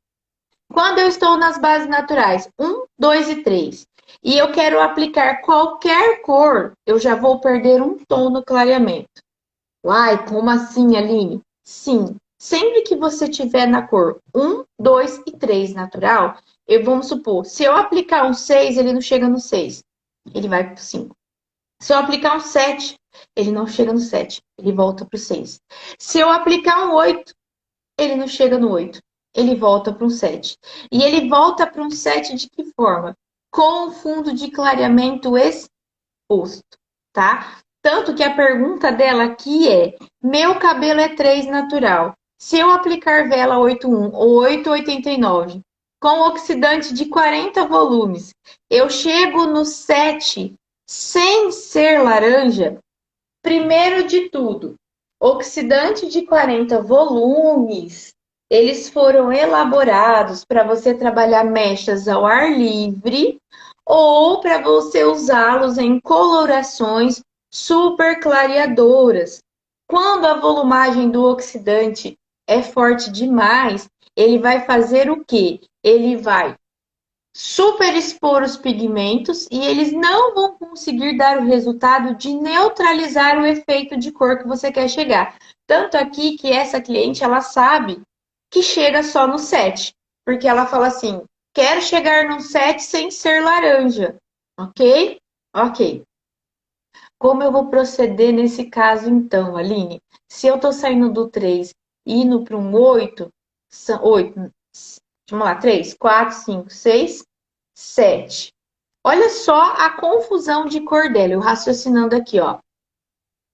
Quando eu estou nas bases naturais, 1, 2 e 3, e eu quero aplicar qualquer cor, eu já vou perder um tom no clareamento. Uai, como assim, Aline? Sim, sempre que você tiver na cor 1, 2 e 3 natural, vamos supor, se eu aplicar um 6, ele não chega no 6, ele vai para o 5. Se eu aplicar um 7, ele não chega no 7, ele volta para o 6. Se eu aplicar um 8, ele não chega no 8, ele volta para um 7. E ele volta para um 7 de que forma? Com o fundo de clareamento exposto, tá? Tanto que a pergunta dela aqui é: meu cabelo é 3 natural. Se eu aplicar vela 8,1 ou 8,89, com oxidante de 40 volumes, eu chego no 7 sem ser laranja. Primeiro de tudo, oxidante de 40 volumes, eles foram elaborados para você trabalhar mechas ao ar livre ou para você usá-los em colorações super clareadoras. Quando a volumagem do oxidante é forte demais, ele vai fazer o quê? Ele vai superexpor os pigmentos e eles não vão conseguir dar o resultado de neutralizar o efeito de cor que você quer chegar. Tanto aqui que essa cliente, ela sabe que chega só no 7, porque ela fala assim, quero chegar no 7 sem ser laranja, ok? Ok. Como eu vou proceder nesse caso então, Aline? Se eu tô saindo do 3 e indo para um 8, 8, vamos lá, 3, 4, 5, 6, 7. Olha só a confusão de cor dela, eu raciocinando aqui, ó.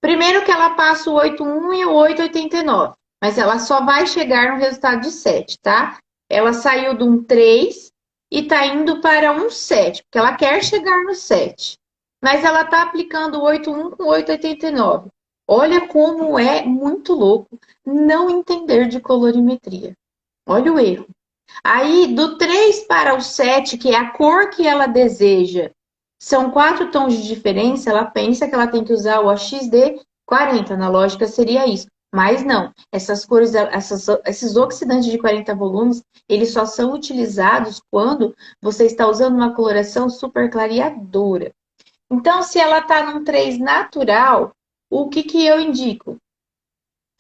Primeiro que ela passa o 8,1 e o 8,89, mas ela só vai chegar no resultado de 7, tá? Ela saiu de um 3 e tá indo para um 7, porque ela quer chegar no 7. Mas ela tá aplicando o 8,1 com 8,89. Olha como é muito louco não entender de colorimetria. Olha o erro. Aí, do 3 para o 7, que é a cor que ela deseja, são 4 tons de diferença, ela pensa que ela tem que usar o OXD 40. Na lógica seria isso. Mas não, essas cores, esses oxidantes de 40 volumes, eles só são utilizados quando você está usando uma coloração super clareadora. Então, se ela está num 3 natural, o que, que eu indico?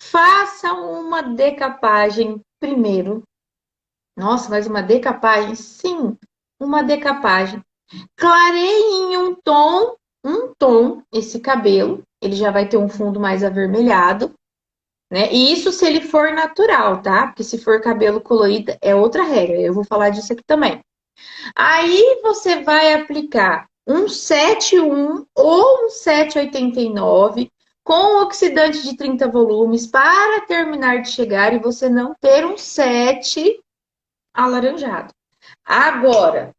Faça uma decapagem primeiro. Nossa, mas uma decapagem? Sim, uma decapagem. Clareie em um tom esse cabelo. Ele já vai ter um fundo mais avermelhado, né? E isso se ele for natural, tá? Porque se for cabelo colorido é outra regra. Eu vou falar disso aqui também. Aí você vai aplicar um 7,1 ou um 7,89 com oxidante de 30 volumes para terminar de chegar e você não ter um 7 alaranjado. Agora,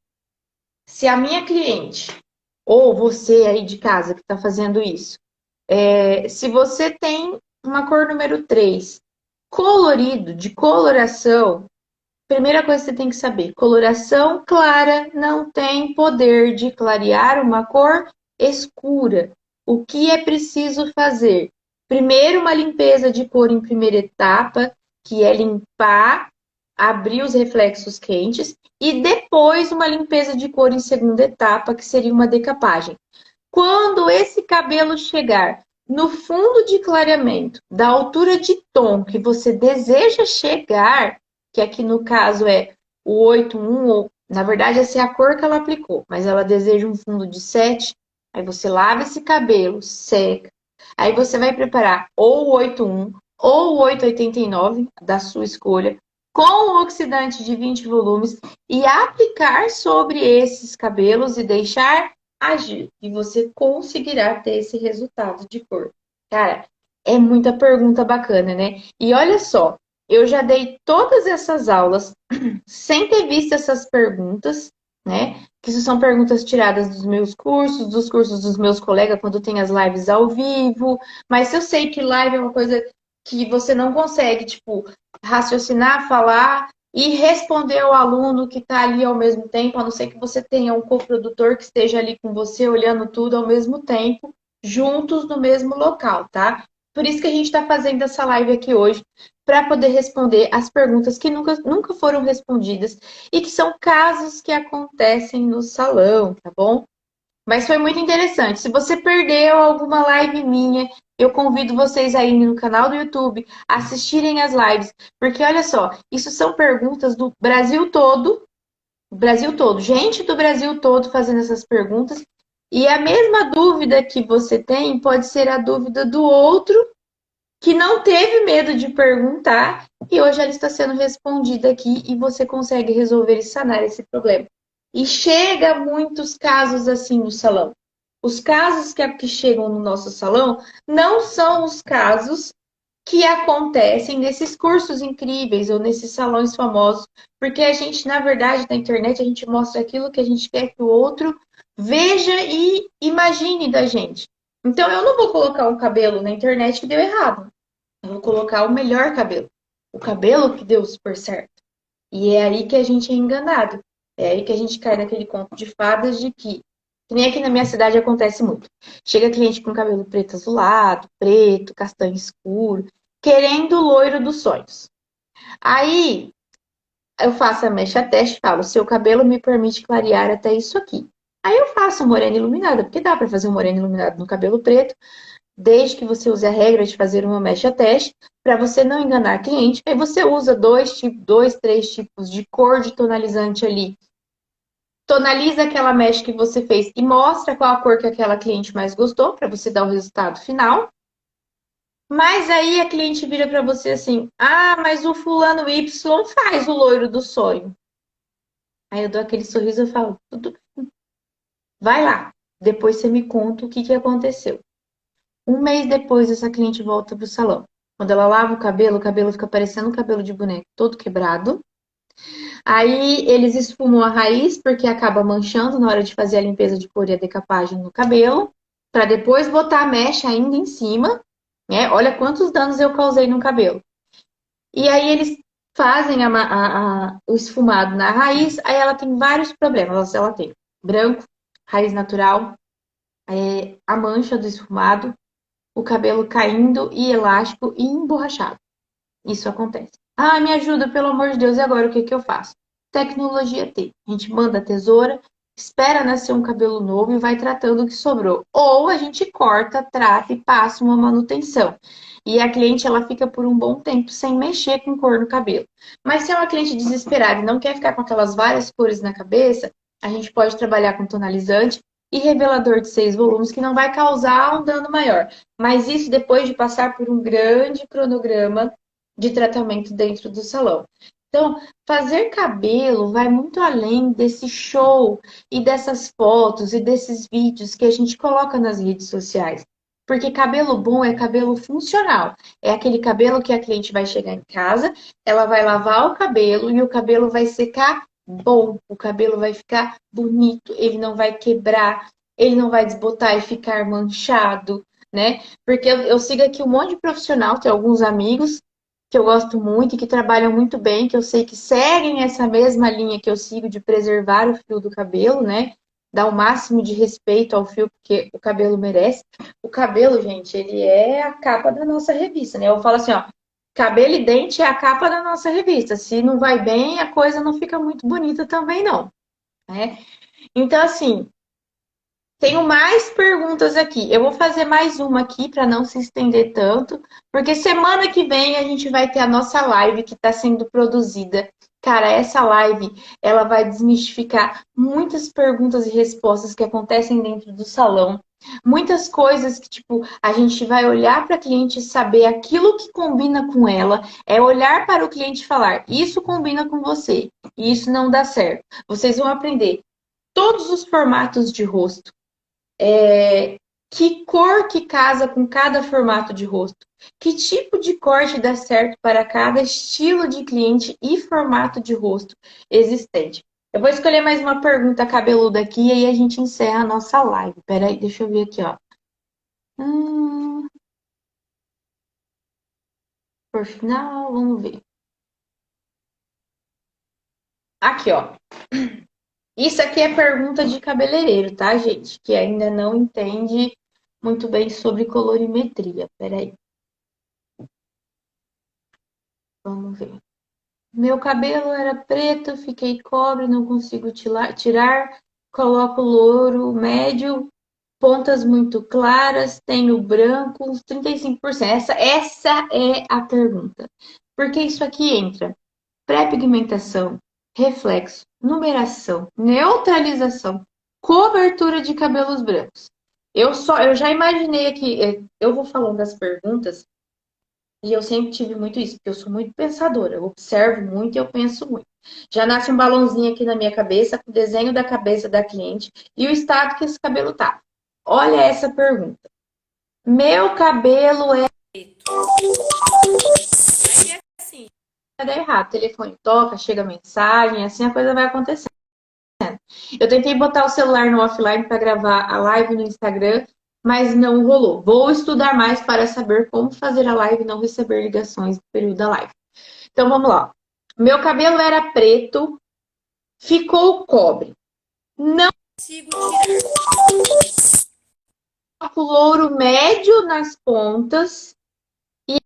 se a minha cliente, ou você aí de casa que está fazendo isso, se você tem uma cor número 3 colorido, de coloração, primeira coisa que você tem que saber, coloração clara não tem poder de clarear uma cor escura. O que é preciso fazer? Primeiro, uma limpeza de cor em primeira etapa, que é limpar, abrir os reflexos quentes, e depois uma limpeza de cor em segunda etapa, que seria uma decapagem. Quando esse cabelo chegar no fundo de clareamento, da altura de tom que você deseja chegar, que aqui no caso é o 8,1, ou na verdade essa é a cor que ela aplicou, mas ela deseja um fundo de 7, aí você lava esse cabelo, seca, aí você vai preparar ou o 8,1 ou o 8,89 da sua escolha, com o oxidante de 20 volumes e aplicar sobre esses cabelos e deixar agir. E você conseguirá ter esse resultado de cor. Cara, é muita pergunta bacana, né? E olha só, eu já dei todas essas aulas sem ter visto essas perguntas, né? Que isso são perguntas tiradas dos meus cursos, dos cursos dos meus colegas quando tem as lives ao vivo. Mas eu sei que live é uma coisa que você não consegue, tipo, raciocinar, falar e responder ao aluno que está ali ao mesmo tempo, a não ser que você tenha um coprodutor que esteja ali com você olhando tudo ao mesmo tempo, juntos no mesmo local, tá? Por isso que a gente está fazendo essa live aqui hoje, para poder responder as perguntas que nunca foram respondidas e que são casos que acontecem no salão, tá bom? Mas foi muito interessante. Se você perdeu alguma live minha, eu convido vocês aí no canal do YouTube a assistirem as lives, porque olha só, isso são perguntas do Brasil todo, gente do Brasil todo fazendo essas perguntas, e a mesma dúvida que você tem pode ser a dúvida do outro que não teve medo de perguntar e hoje ela está sendo respondida aqui e você consegue resolver e sanar esse problema. E chega muitos casos assim no salão. Os casos que chegam no nosso salão não são os casos que acontecem nesses cursos incríveis ou nesses salões famosos, porque a gente, na verdade, na internet, a gente mostra aquilo que a gente quer que o outro veja e imagine da gente. Então, eu não vou colocar um cabelo na internet que deu errado. Eu vou colocar o melhor cabelo. O cabelo que deu super certo. E é aí que a gente é enganado. É aí que a gente cai naquele conto de fadas de que nem aqui na minha cidade acontece muito. Chega cliente com cabelo preto azulado, preto, castanho escuro, querendo o loiro dos sonhos. Aí eu faço a mecha teste e falo: seu cabelo me permite clarear até isso aqui. Aí eu faço morena iluminada, porque dá para fazer um moreno iluminado no cabelo preto, desde que você use a regra de fazer uma mecha teste, para você não enganar cliente. Aí você usa dois, três tipos de cor de tonalizante ali. Tonaliza aquela mecha que você fez e mostra qual a cor que aquela cliente mais gostou, para você dar o resultado final. Mas aí a cliente vira para você assim: ah, mas o fulano Y faz o loiro do sonho. Aí eu dou aquele sorriso e falo: tudo bem, vai lá. Depois você me conta o que, que aconteceu. Um mês depois, essa cliente volta pro salão. Quando ela lava o cabelo fica parecendo um cabelo de boneco, todo quebrado. Aí eles esfumam a raiz, porque acaba manchando na hora de fazer a limpeza de cor e a decapagem no cabelo, para depois botar a mecha ainda em cima, né? Olha quantos danos eu causei no cabelo. E aí eles fazem o esfumado na raiz, aí ela tem vários problemas. Ela tem branco, raiz natural, a mancha do esfumado, o cabelo caindo e elástico e emborrachado. Isso acontece. Ah, me ajuda, pelo amor de Deus, e agora o que que eu faço? Tecnologia T. A gente manda a tesoura, espera nascer um cabelo novo e vai tratando o que sobrou. Ou a gente corta, trata e passa uma manutenção. E a cliente ela fica por um bom tempo sem mexer com cor no cabelo. Mas se é uma cliente desesperada e não quer ficar com aquelas várias cores na cabeça, a gente pode trabalhar com tonalizante e revelador de 6 volumes que não vai causar um dano maior. Mas isso depois de passar por um grande cronograma de tratamento dentro do salão. Então, fazer cabelo vai muito além desse show e dessas fotos e desses vídeos que a gente coloca nas redes sociais. Porque cabelo bom é cabelo funcional. É aquele cabelo que a cliente vai chegar em casa, ela vai lavar o cabelo e o cabelo vai secar bom. O cabelo vai ficar bonito, ele não vai quebrar, ele não vai desbotar e ficar manchado, né? Porque eu sigo aqui um monte de profissional, tem alguns amigos que eu gosto muito e que trabalham muito bem, que eu sei que seguem essa mesma linha que eu sigo de preservar o fio do cabelo, né? Dar o máximo de respeito ao fio que o cabelo merece. O cabelo, gente, ele é a capa da nossa revista, né? Eu falo assim, ó, cabelo e dente é a capa da nossa revista. Se não vai bem, a coisa não fica muito bonita também, não, né? Então, assim, tenho mais perguntas aqui. Eu vou fazer mais uma aqui para não se estender tanto, porque semana que vem a gente vai ter a nossa live que está sendo produzida. Cara, essa live ela vai desmistificar muitas perguntas e respostas que acontecem dentro do salão. Muitas coisas que, tipo, a gente vai olhar para a cliente e saber aquilo que combina com ela, é olhar para o cliente e falar, isso combina com você, e isso não dá certo. Vocês vão aprender todos os formatos de rosto, que cor que casa com cada formato de rosto, que tipo de corte dá certo para cada estilo de cliente e formato de rosto existente. Eu vou escolher mais uma pergunta cabeluda aqui e aí a gente encerra a nossa live. Peraí, deixa eu ver aqui, ó. Hum, por final, vamos ver. Aqui, ó. Isso aqui é pergunta de cabeleireiro, tá, gente? Que ainda não entende muito bem sobre colorimetria. Peraí, vamos ver. Meu cabelo era preto, fiquei cobre, não consigo tirar. Coloco louro médio, pontas muito claras, tenho branco, uns 35%. Essa é a pergunta. Porque isso aqui entra pré-pigmentação, reflexo, numeração, neutralização, cobertura de cabelos brancos. Eu já imaginei aqui, eu vou falando das perguntas e eu sempre tive muito isso, porque eu sou muito pensadora. Eu observo muito e eu penso muito. Já nasce um balãozinho aqui na minha cabeça, com o desenho da cabeça da cliente e o estado que esse cabelo tá. Olha essa pergunta. Meu cabelo é Aí é assim, vai dar errado. O telefone toca, chega mensagem, assim a coisa vai acontecendo. Eu tentei botar o celular no offline para gravar a live no Instagram, mas não rolou. Vou estudar mais para saber como fazer a live e não receber ligações no período da live. Então vamos lá. Meu cabelo era preto, ficou cobre. Não consigo tirar. Louro médio nas pontas e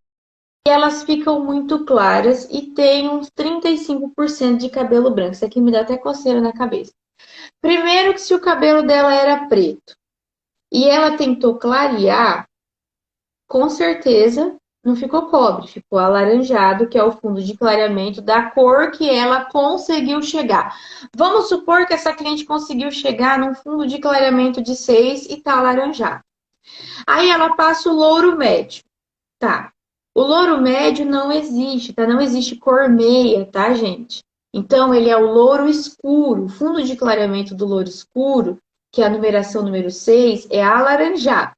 elas ficam muito claras e tem uns 35% de cabelo branco. Isso aqui me dá até coceira na cabeça. Primeiro que se o cabelo dela era preto e ela tentou clarear, com certeza não ficou cobre, ficou alaranjado, que é o fundo de clareamento da cor que ela conseguiu chegar. Vamos supor que essa cliente conseguiu chegar num fundo de clareamento de 6 e tá alaranjado. Aí ela passa o louro médio. Tá. O louro médio não existe, tá? Não existe cor meia, tá, gente? Então, ele é o louro escuro. O fundo de clareamento do louro escuro, que é a numeração número 6, é alaranjado.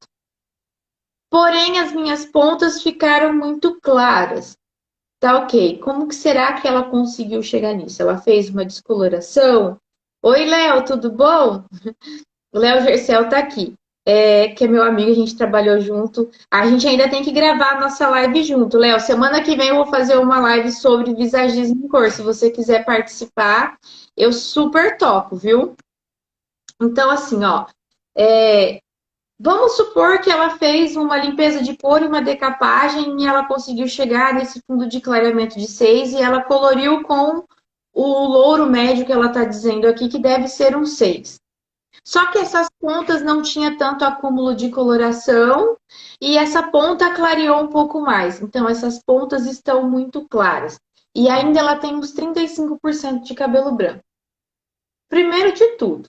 Porém, as minhas pontas ficaram muito claras. Tá ok. Como que será que ela conseguiu chegar nisso? Ela fez uma descoloração? Oi, Léo, tudo bom? O Léo Gercel tá aqui, que é meu amigo, a gente trabalhou junto. A gente ainda tem que gravar a nossa live junto. Léo, semana que vem eu vou fazer uma live sobre visagismo em cor. Se você quiser participar, eu super topo, viu? Então, assim, ó, é, vamos supor que ela fez uma limpeza de cor e uma decapagem e ela conseguiu chegar nesse fundo de clareamento de 6 e ela coloriu com o louro médio que ela está dizendo aqui, que deve ser um 6. Só que essas pontas não tinha tanto acúmulo de coloração e essa ponta clareou um pouco mais. Então, essas pontas estão muito claras. E ainda ela tem uns 35% de cabelo branco. Primeiro de tudo,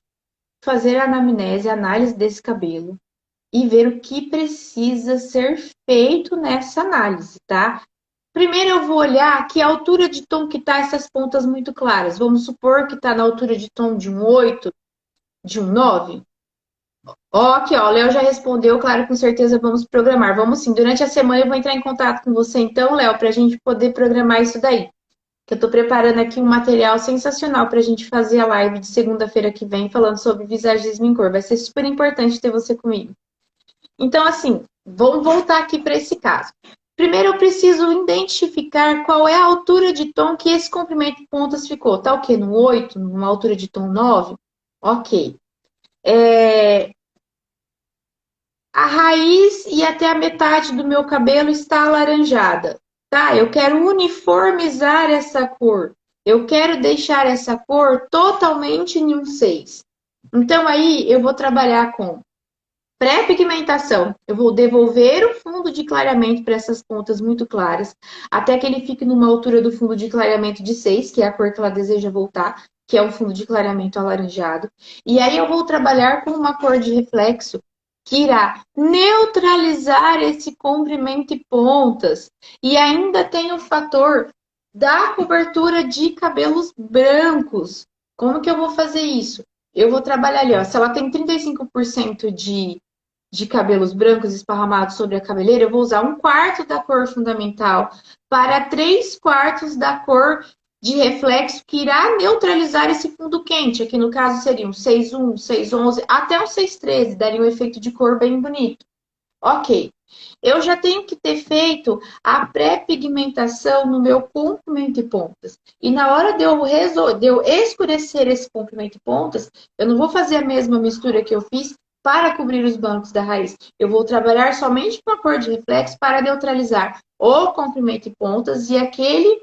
fazer a anamnese, a análise desse cabelo e ver o que precisa ser feito nessa análise, tá? Primeiro eu vou olhar que altura de tom que tá essas pontas muito claras. Vamos supor que tá na altura de tom de um 8, de um 9. Ó, aqui, ó, o Léo já respondeu, claro, com certeza vamos programar. Vamos sim, durante a semana eu vou entrar em contato com você então, Léo, para a gente poder programar isso daí. Que eu estou preparando aqui um material sensacional para a gente fazer a live de segunda-feira que vem, falando sobre visagismo em cor. Vai ser super importante ter você comigo. Então, assim, vamos voltar aqui para esse caso. Primeiro eu preciso identificar qual é a altura de tom que esse comprimento de pontas ficou. Tá o quê? No 8? Numa altura de tom 9? Ok. A raiz e até a metade do meu cabelo está alaranjada. Tá? Eu quero uniformizar essa cor. Eu quero deixar essa cor totalmente em um 6. Então, aí, eu vou trabalhar com pré-pigmentação. Eu vou devolver o fundo de clareamento para essas pontas muito claras, até que ele fique numa altura do fundo de clareamento de 6, que é a cor que ela deseja voltar, que é um fundo de clareamento alaranjado. E aí eu vou trabalhar com uma cor de reflexo que irá neutralizar esse comprimento e pontas. E ainda tem o fator da cobertura de cabelos brancos. Como que eu vou fazer isso? Eu vou trabalhar ali, ó. Se ela tem 35% de cabelos brancos esparramados sobre a cabeleira, eu vou usar 1/4 da cor fundamental para 3/4 da cor de reflexo que irá neutralizar esse fundo quente. Aqui no caso seria um 6-1, 6-11, até um 6-13, daria um efeito de cor bem bonito. Ok. Eu já tenho que ter feito a pré-pigmentação no meu comprimento e pontas. E na hora de eu escurecer esse comprimento e pontas, eu não vou fazer a mesma mistura que eu fiz para cobrir os bancos da raiz. Eu vou trabalhar somente com a cor de reflexo para neutralizar o comprimento e pontas e aquele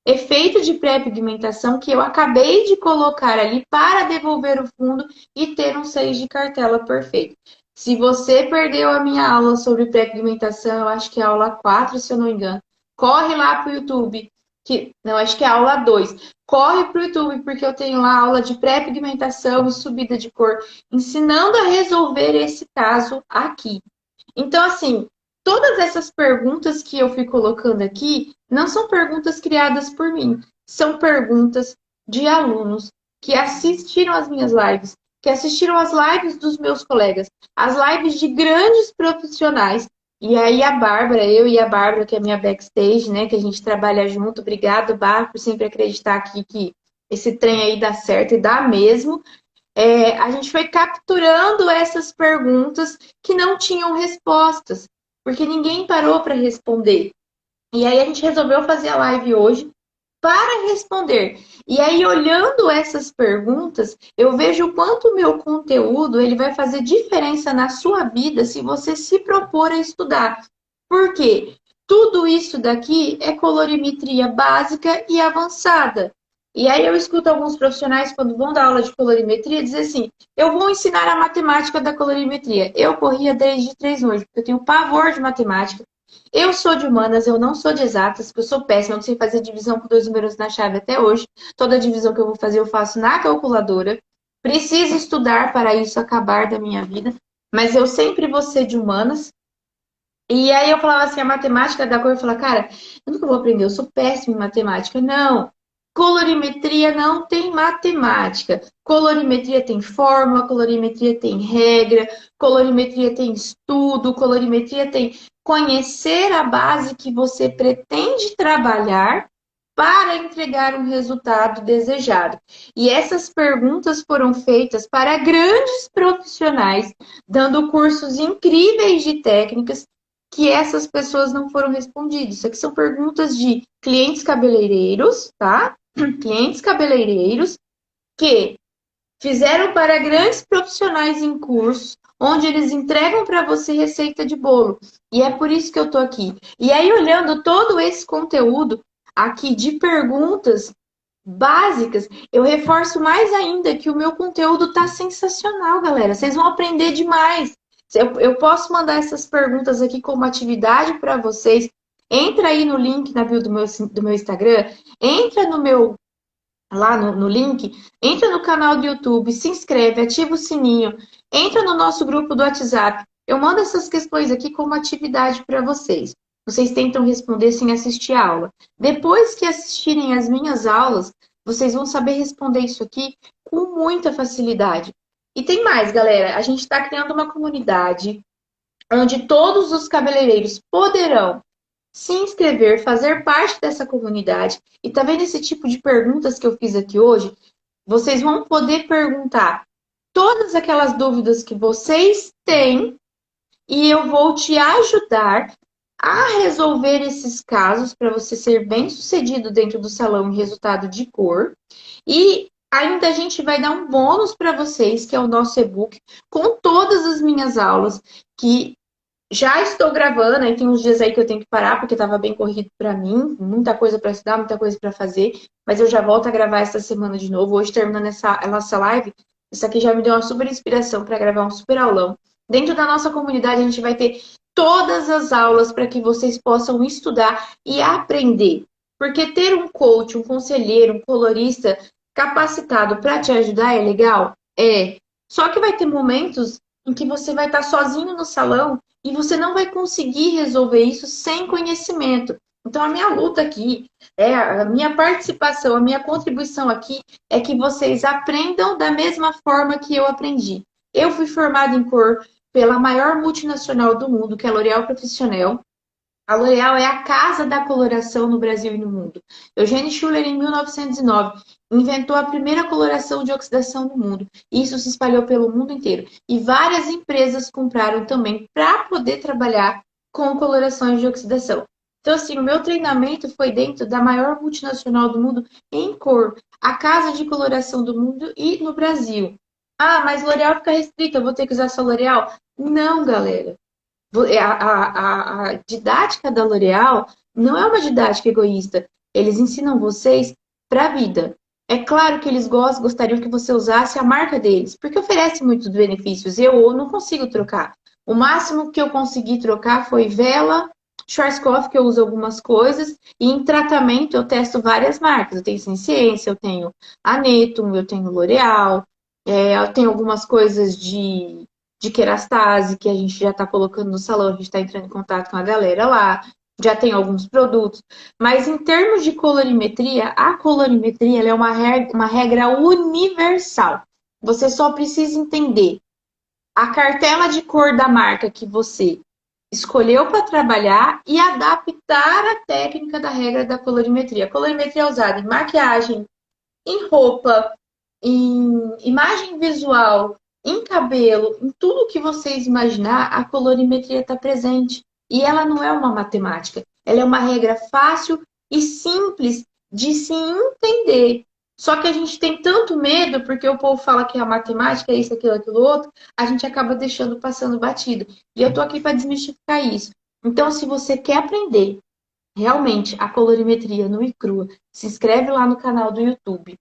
efeito de pré-pigmentação que eu acabei de colocar ali para devolver o fundo e ter um 6 de cartela perfeito. Se você perdeu a minha aula sobre pré-pigmentação, eu acho que é a aula 4, se eu não me engano, corre lá para o YouTube. Não, acho que é a aula 2. Corre para o YouTube, porque eu tenho lá aula de pré-pigmentação e subida de cor, ensinando a resolver esse caso aqui. Então, assim, todas essas perguntas que eu fui colocando aqui não são perguntas criadas por mim, são perguntas de alunos que assistiram às minhas lives, que assistiram às lives dos meus colegas, as lives de grandes profissionais E aí a Bárbara, eu e a Bárbara, que é minha backstage, né, que a gente trabalha junto. Obrigado, Bárbara, por sempre acreditar aqui que esse trem aí dá certo e dá mesmo. A gente foi capturando essas perguntas que não tinham respostas, porque ninguém parou para responder. E aí a gente resolveu fazer a live hoje para responder. E aí, olhando essas perguntas, eu vejo o quanto o meu conteúdo ele vai fazer diferença na sua vida se você se propor a estudar. Por quê? Tudo isso daqui é colorimetria básica e avançada. E aí eu escuto alguns profissionais, quando vão dar aula de colorimetria, dizer assim, eu vou ensinar a matemática da colorimetria. Eu corria desde 3 hoje, porque eu tenho pavor de matemática. Eu sou de humanas, eu não sou de exatas, porque eu sou péssima, eu não sei fazer divisão com 2 números na chave até hoje. Toda divisão que eu vou fazer, eu faço na calculadora. Preciso estudar para isso acabar da minha vida, mas eu sempre vou ser de humanas. E aí eu falava assim, a matemática da cor, eu falava, cara, eu nunca vou aprender, eu sou péssima em matemática. Não, colorimetria não tem matemática. Colorimetria tem fórmula, colorimetria tem regra, colorimetria tem estudo, colorimetria tem conhecer a base que você pretende trabalhar para entregar um resultado desejado. E essas perguntas foram feitas para grandes profissionais, dando cursos incríveis de técnicas que essas pessoas não foram respondidas. Isso aqui são perguntas de clientes cabeleireiros, tá? Clientes cabeleireiros que fizeram para grandes profissionais em cursos, onde eles entregam para você receita de bolo. E é por isso que eu tô aqui. E aí, olhando todo esse conteúdo aqui de perguntas básicas, eu reforço mais ainda que o meu conteúdo tá sensacional, galera. Vocês vão aprender demais. Eu posso mandar essas perguntas aqui como atividade para vocês. Entra aí no link na bio do meu Instagram, entra no meu lá no link, entra no canal do YouTube, se inscreve, ativa o sininho, entra no nosso grupo do WhatsApp. Eu mando essas questões aqui como atividade para vocês. Vocês tentam responder sem assistir a aula. Depois que assistirem as minhas aulas, vocês vão saber responder isso aqui com muita facilidade. E tem mais, galera. A gente está criando uma comunidade onde todos os cabeleireiros poderão se inscrever, fazer parte dessa comunidade. E tá vendo esse tipo de perguntas que eu fiz aqui hoje? Vocês vão poder perguntar todas aquelas dúvidas que vocês têm e eu vou te ajudar a resolver esses casos para você ser bem sucedido dentro do salão em resultado de cor. E ainda a gente vai dar um bônus para vocês, que é o nosso e-book, com todas as minhas aulas, que já estou gravando, aí tem uns dias aí que eu tenho que parar, porque estava bem corrido para mim, muita coisa para estudar, muita coisa para fazer, mas eu já volto a gravar essa semana de novo. Hoje, terminando essa live, isso aqui já me deu uma super inspiração para gravar um super aulão. Dentro da nossa comunidade, a gente vai ter todas as aulas para que vocês possam estudar e aprender. Porque ter um coach, um conselheiro, um colorista capacitado para te ajudar é legal? É. Só que vai ter momentos em que você vai estar sozinho no salão e você não vai conseguir resolver isso sem conhecimento. Então, a minha luta aqui, a minha participação, a minha contribuição aqui é que vocês aprendam da mesma forma que eu aprendi. Eu fui formada em cor pela maior multinacional do mundo, que é a L'Oréal Professionnel. A L'Oréal é a casa da coloração no Brasil e no mundo. Eugênie Schuller, em 1909, inventou a primeira coloração de oxidação no mundo. Isso se espalhou pelo mundo inteiro. E várias empresas compraram também para poder trabalhar com colorações de oxidação. Então, assim, o meu treinamento foi dentro da maior multinacional do mundo em cor, a casa de coloração do mundo e no Brasil. Ah, mas L'Oréal fica restrita, eu vou ter que usar só L'Oréal? Não, galera. A didática da L'Oréal não é uma didática egoísta. Eles ensinam vocês para a vida. É claro que eles gostariam que você usasse a marca deles, porque oferece muitos benefícios. Eu não consigo trocar. O máximo que eu consegui trocar foi Vela, Schwarzkopf, que eu uso algumas coisas, e em tratamento eu testo várias marcas. Eu tenho Ciência, eu tenho Anetum, eu tenho L'Oréal, eu tenho algumas coisas de Kerastase, que a gente já está colocando no salão, a gente está entrando em contato com a galera lá, já tem alguns produtos. Mas em termos de colorimetria, a colorimetria ela é uma regra universal. Você só precisa entender a cartela de cor da marca que você escolheu para trabalhar e adaptar a técnica da regra da colorimetria. A colorimetria é usada em maquiagem, em roupa, em imagem visual, em cabelo, em tudo que vocês imaginar, a colorimetria está presente. E ela não é uma matemática, ela é uma regra fácil e simples de se entender. Só que a gente tem tanto medo, porque o povo fala que a matemática é isso, aquilo, aquilo outro, a gente acaba deixando passando batido. E eu tô aqui para desmistificar isso. Então, se você quer aprender realmente a colorimetria nua e crua, se inscreve lá no canal do YouTube.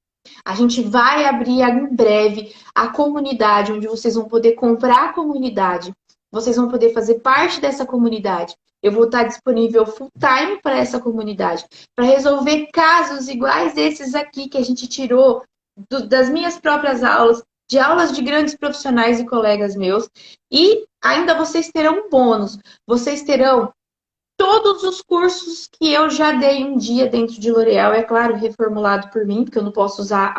A gente vai abrir em breve a comunidade, onde vocês vão poder comprar a comunidade. Vocês vão poder fazer parte dessa comunidade. Eu vou estar disponível full time para essa comunidade, para resolver casos iguais esses aqui que a gente tirou das minhas próprias aulas, de aulas de grandes profissionais e colegas meus. E ainda vocês terão um bônus. Vocês terão todos os cursos que eu já dei um dia dentro de L'Oréal, é claro, reformulado por mim, porque eu não posso usar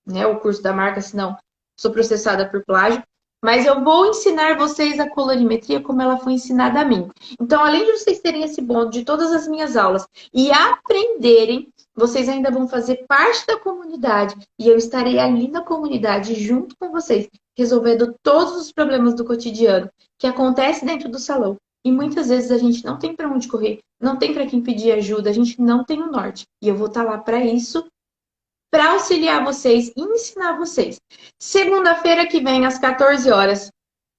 o curso da marca, senão sou processada por plágio. Mas eu vou ensinar vocês a colorimetria como ela foi ensinada a mim. Então, além de vocês terem esse bônus de todas as minhas aulas e aprenderem, vocês ainda vão fazer parte da comunidade. E eu estarei ali na comunidade junto com vocês, resolvendo todos os problemas do cotidiano que acontece dentro do salão. E muitas vezes a gente não tem para onde correr, não tem para quem pedir ajuda, a gente não tem o norte. E eu vou estar lá para isso, para auxiliar vocês e ensinar vocês. Segunda-feira que vem, às 14 horas,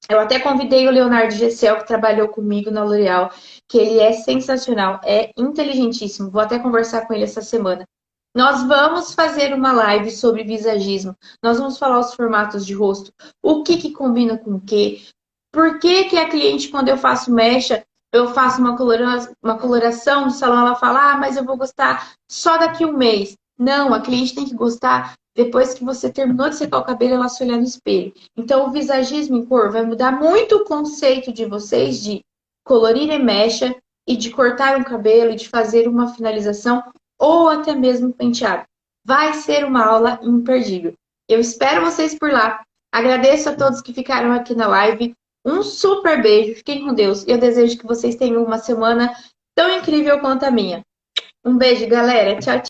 eu até convidei o Leonardo Gessel, que trabalhou comigo na L'Oréal, que ele é sensacional, é inteligentíssimo. Vou até conversar com ele essa semana. Nós vamos fazer uma live sobre visagismo. Nós vamos falar os formatos de rosto, o que combina com o quê, por que que a cliente, quando eu faço mecha, eu faço uma coloração no salão, ela fala, mas eu vou gostar só daqui um mês. Não, a cliente tem que gostar depois que você terminou de secar o cabelo, ela se olhar no espelho. Então, o visagismo em cor vai mudar muito o conceito de vocês de colorir em mecha e de cortar um cabelo e de fazer uma finalização ou até mesmo um penteado. Vai ser uma aula imperdível. Eu espero vocês por lá. Agradeço a todos que ficaram aqui na live. Um super beijo, fiquem com Deus. Eu desejo que vocês tenham uma semana tão incrível quanto a minha. Um beijo, galera. Tchau, tchau.